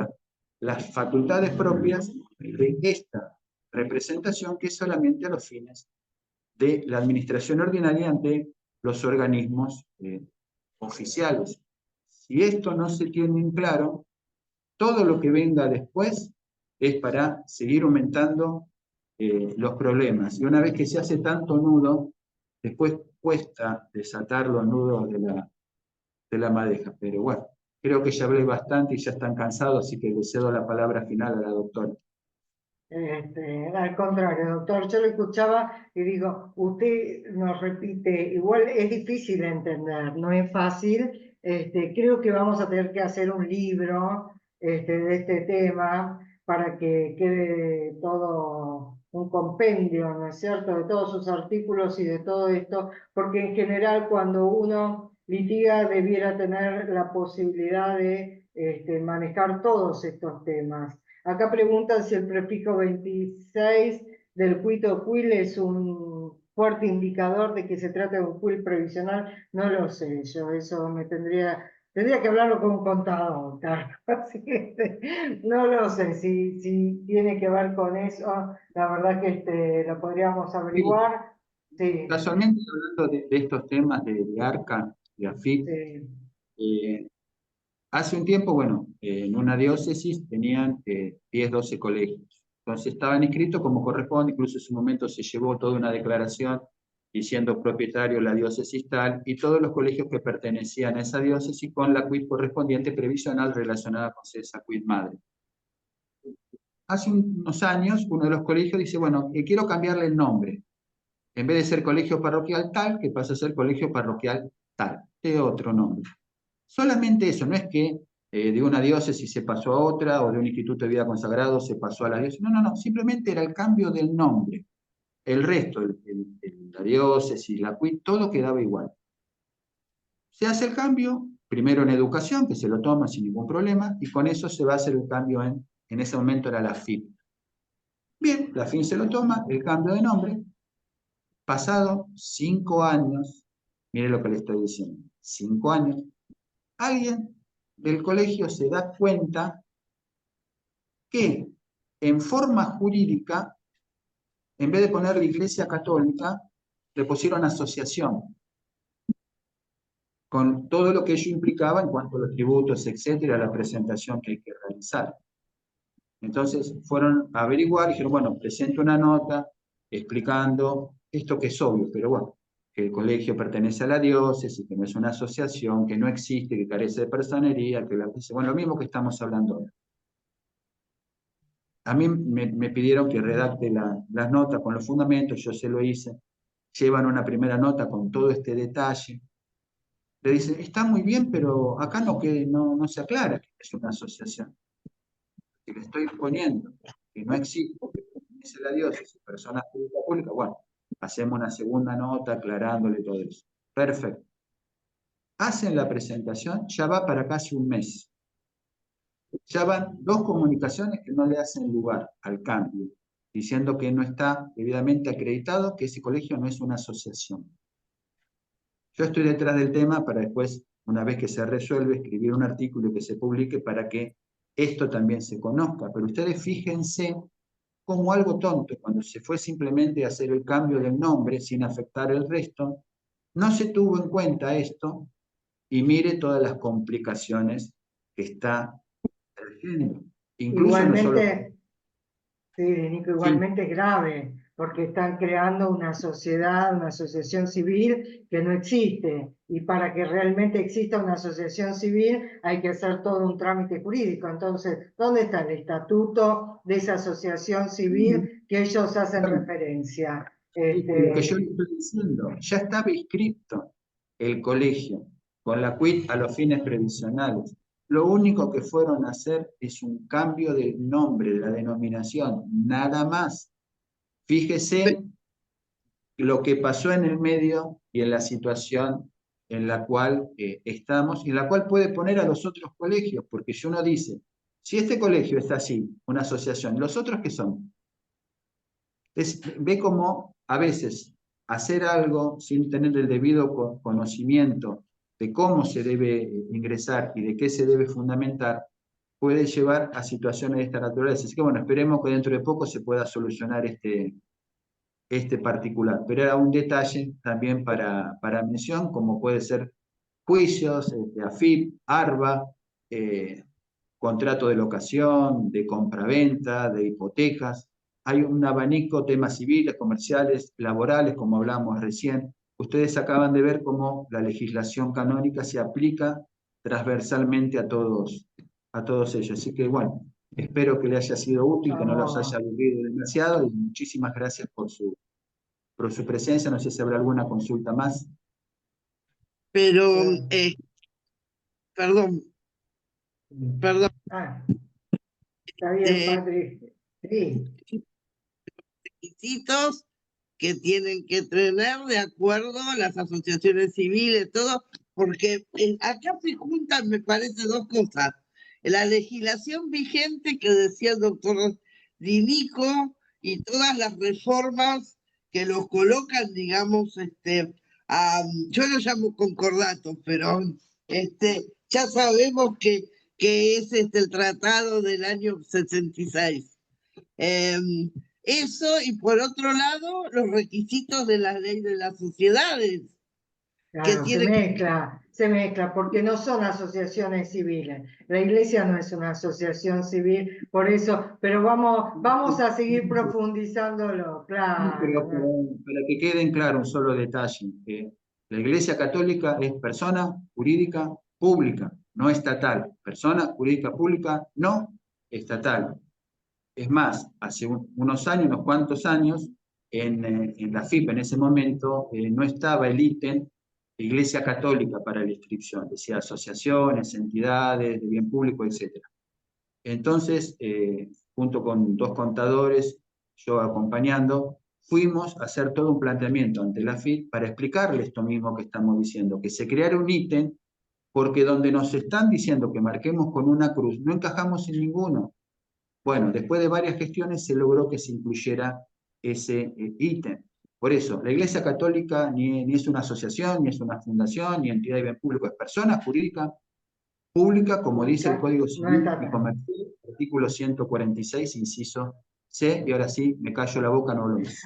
las facultades propias de esta representación, que es solamente a los fines de la administración ordinaria ante los organismos oficiales. Si esto no se tiene en claro, todo lo que venga después es para seguir aumentando los problemas. Y una vez que se hace tanto nudo, después cuesta desatar los nudos de la madeja. Pero bueno, creo que ya hablé bastante y ya están cansados, así que le cedo la palabra final a la doctora.
Al contrario, doctor, yo lo escuchaba y digo, usted nos repite, igual es difícil de entender, no es fácil. Creo que vamos a tener que hacer un libro de este tema para que quede todo un compendio, ¿no es cierto?, de todos sus artículos y de todo esto, porque en general cuando uno litiga debiera tener la posibilidad de manejar todos estos temas. Acá preguntan si el prefijo 26 del cuito quil es un fuerte indicador de que se trata de un quil previsional. No lo sé, yo eso tendría que hablarlo con un contador, claro. Así que no lo sé si tiene que ver con eso. La verdad que lo podríamos averiguar. Sí,
Casualmente, hablando de estos temas de ARCA, de AFIP,
sí.
hace un tiempo, bueno, en una diócesis tenían 10, 12 colegios. Entonces estaban inscritos como corresponde, incluso en su momento se llevó toda una declaración diciendo propietario la diócesis tal, y todos los colegios que pertenecían a esa diócesis con la quit correspondiente previsional relacionada con esa quit madre. Hace unos años, uno de los colegios dice, bueno, quiero cambiarle el nombre. En vez de ser colegio parroquial tal, que pasa a ser colegio parroquial tal, de otro nombre. Solamente eso, no es que de una diócesis se pasó a otra, o de un instituto de vida consagrado se pasó a la diócesis. No, simplemente era el cambio del nombre. El resto, la diócesis, la quit, todo quedaba igual. Se hace el cambio, primero en educación, que se lo toma sin ningún problema, y con eso se va a hacer el cambio en ese momento era la FIP. Bien, la FIP se lo toma, el cambio de nombre. Pasado 5 años, mire lo que le estoy diciendo, 5 años, alguien del colegio se da cuenta que en forma jurídica, en vez de poner Iglesia Católica, le pusieron asociación, con todo lo que ello implicaba en cuanto a los tributos, etcétera, la presentación que hay que realizar. Entonces fueron a averiguar y dijeron, bueno, presento una nota explicando esto que es obvio, pero bueno, que el colegio pertenece a la diócesis, que no es una asociación, que no existe, que carece de personería, que bueno, lo mismo que estamos hablando ahora. A mí me pidieron que redacte las notas con los fundamentos, yo se lo hice. llevan una primera nota con todo este detalle. Le dicen, está muy bien, pero acá no se aclara que es una asociación. Si le estoy poniendo que no existe, que dice la diócesis, personas públicas, bueno, hacemos una segunda nota aclarándole todo eso. Perfecto. Hacen la presentación, ya va para casi un mes. Ya van 2 comunicaciones que no le hacen lugar al cambio, diciendo que no está debidamente acreditado, que ese colegio no es una asociación. Yo estoy detrás del tema para después, una vez que se resuelve, escribir un artículo que se publique para que esto también se conozca. Pero ustedes fíjense como algo tonto, cuando se fue simplemente a hacer el cambio del nombre sin afectar el resto, no se tuvo en cuenta esto y mire todas las complicaciones que está trayendo. Incluso no solo...
Igualmente, sí, Nico,
Sí,
igualmente es grave, porque están creando una sociedad, una asociación civil que no existe. Y para que realmente exista una asociación civil hay que hacer todo un trámite jurídico. Entonces, ¿dónde está el estatuto de esa asociación civil que ellos hacen referencia?
lo que yo le estoy diciendo, ya estaba inscrito el colegio con la CUIT a los fines previsionales. Lo único que fueron a hacer es un cambio del nombre, de la denominación, nada más. Fíjese lo que pasó en el medio y en la situación en la cual estamos, y en la cual puede poner a los otros colegios, porque si uno dice, si este colegio está así, una asociación, ¿los otros qué son? Ve cómo a veces hacer algo sin tener el debido conocimiento de cómo se debe ingresar y de qué se debe fundamentar, puede llevar a situaciones de esta naturaleza. Así que bueno, esperemos que dentro de poco se pueda solucionar este particular. Pero era un detalle también para mención, como puede ser juicios, AFIP, ARBA, contrato de locación, de compraventa, de hipotecas. Hay un abanico, temas civiles, comerciales, laborales, como hablamos recién. Ustedes acaban de ver cómo la legislación canónica se aplica transversalmente a todos ellos. Así que bueno, espero que les haya sido útil, que no los haya aburrido demasiado y muchísimas gracias por su presencia. No sé si habrá alguna consulta más.
Pero, perdón, perdón,
Ah, está bien, padre. Sí,
requisitos que tienen que tener de acuerdo a las asociaciones civiles, todo, porque acá se juntan, me parece, 2 cosas. La legislación vigente que decía el doctor Dinico y todas las reformas que los colocan, digamos, yo lo llamo concordato, pero ya sabemos que es el tratado del año 66. Eso, y por otro lado, los requisitos de la ley de las sociedades, que
claro,
tienen
se mezcla, porque no son asociaciones civiles. La iglesia no es una asociación civil, por eso, pero vamos a seguir profundizándolo,
Sí, pero
claro.
para que quede en claro un solo detalle, que la Iglesia Católica es persona jurídica pública, no estatal. Persona jurídica pública, no estatal. Es más, hace unos años, unos cuantos años, en la FIP en ese momento no estaba el ítem de Iglesia Católica para la inscripción, decía asociaciones, entidades de bien público, etc. Entonces, junto con 2 contadores, yo acompañando, fuimos a hacer todo un planteamiento ante la FIP para explicarle esto mismo que estamos diciendo, que se creara un ítem, porque donde nos están diciendo que marquemos con una cruz, no encajamos en ninguno. Bueno, después de varias gestiones se logró que se incluyera ese ítem. Por eso, la Iglesia Católica ni es una asociación, ni es una fundación, ni entidad de bien público, es persona jurídica pública, como dice el Código
No
Civil
está
y
tan.
Comercial, artículo 146, inciso C, y ahora sí, me callo la boca, no hablo más.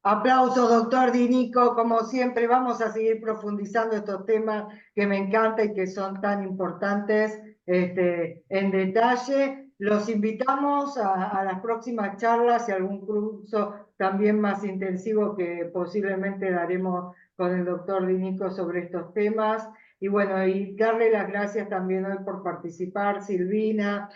Aplausos, doctor Dinico, como siempre, vamos a seguir profundizando estos temas que me encantan y que son tan importantes en detalle. Los invitamos a las próximas charlas y algún curso también más intensivo que posiblemente daremos con el doctor Dinico sobre estos temas. Y bueno, y darle las gracias también hoy por participar, Silvina,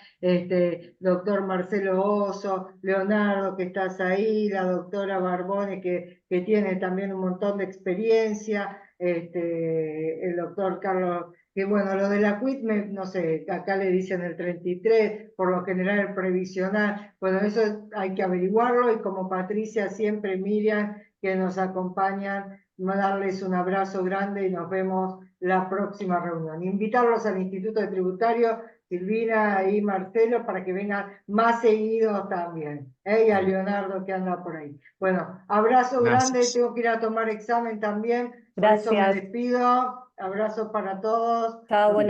doctor Marcelo Oso, Leonardo, que estás ahí, la doctora Barbone, que tiene también un montón de experiencia, el doctor Carlos, que bueno, lo de la quit, no sé, acá le dicen el 33, por lo general el previsional, bueno, eso hay que averiguarlo, y como Patricia siempre, Miriam, que nos acompañan, darles un abrazo grande y nos vemos la próxima reunión. Invitarlos al Instituto de Tributario, Silvina y Marcelo, para que vengan más seguidos también, y a Leonardo que anda por ahí. Bueno, abrazo grande,
Gracias.
tengo que ir a tomar examen también, por eso me
Gracias.
despido, abrazo para todos.
Chao,
Nos
buenas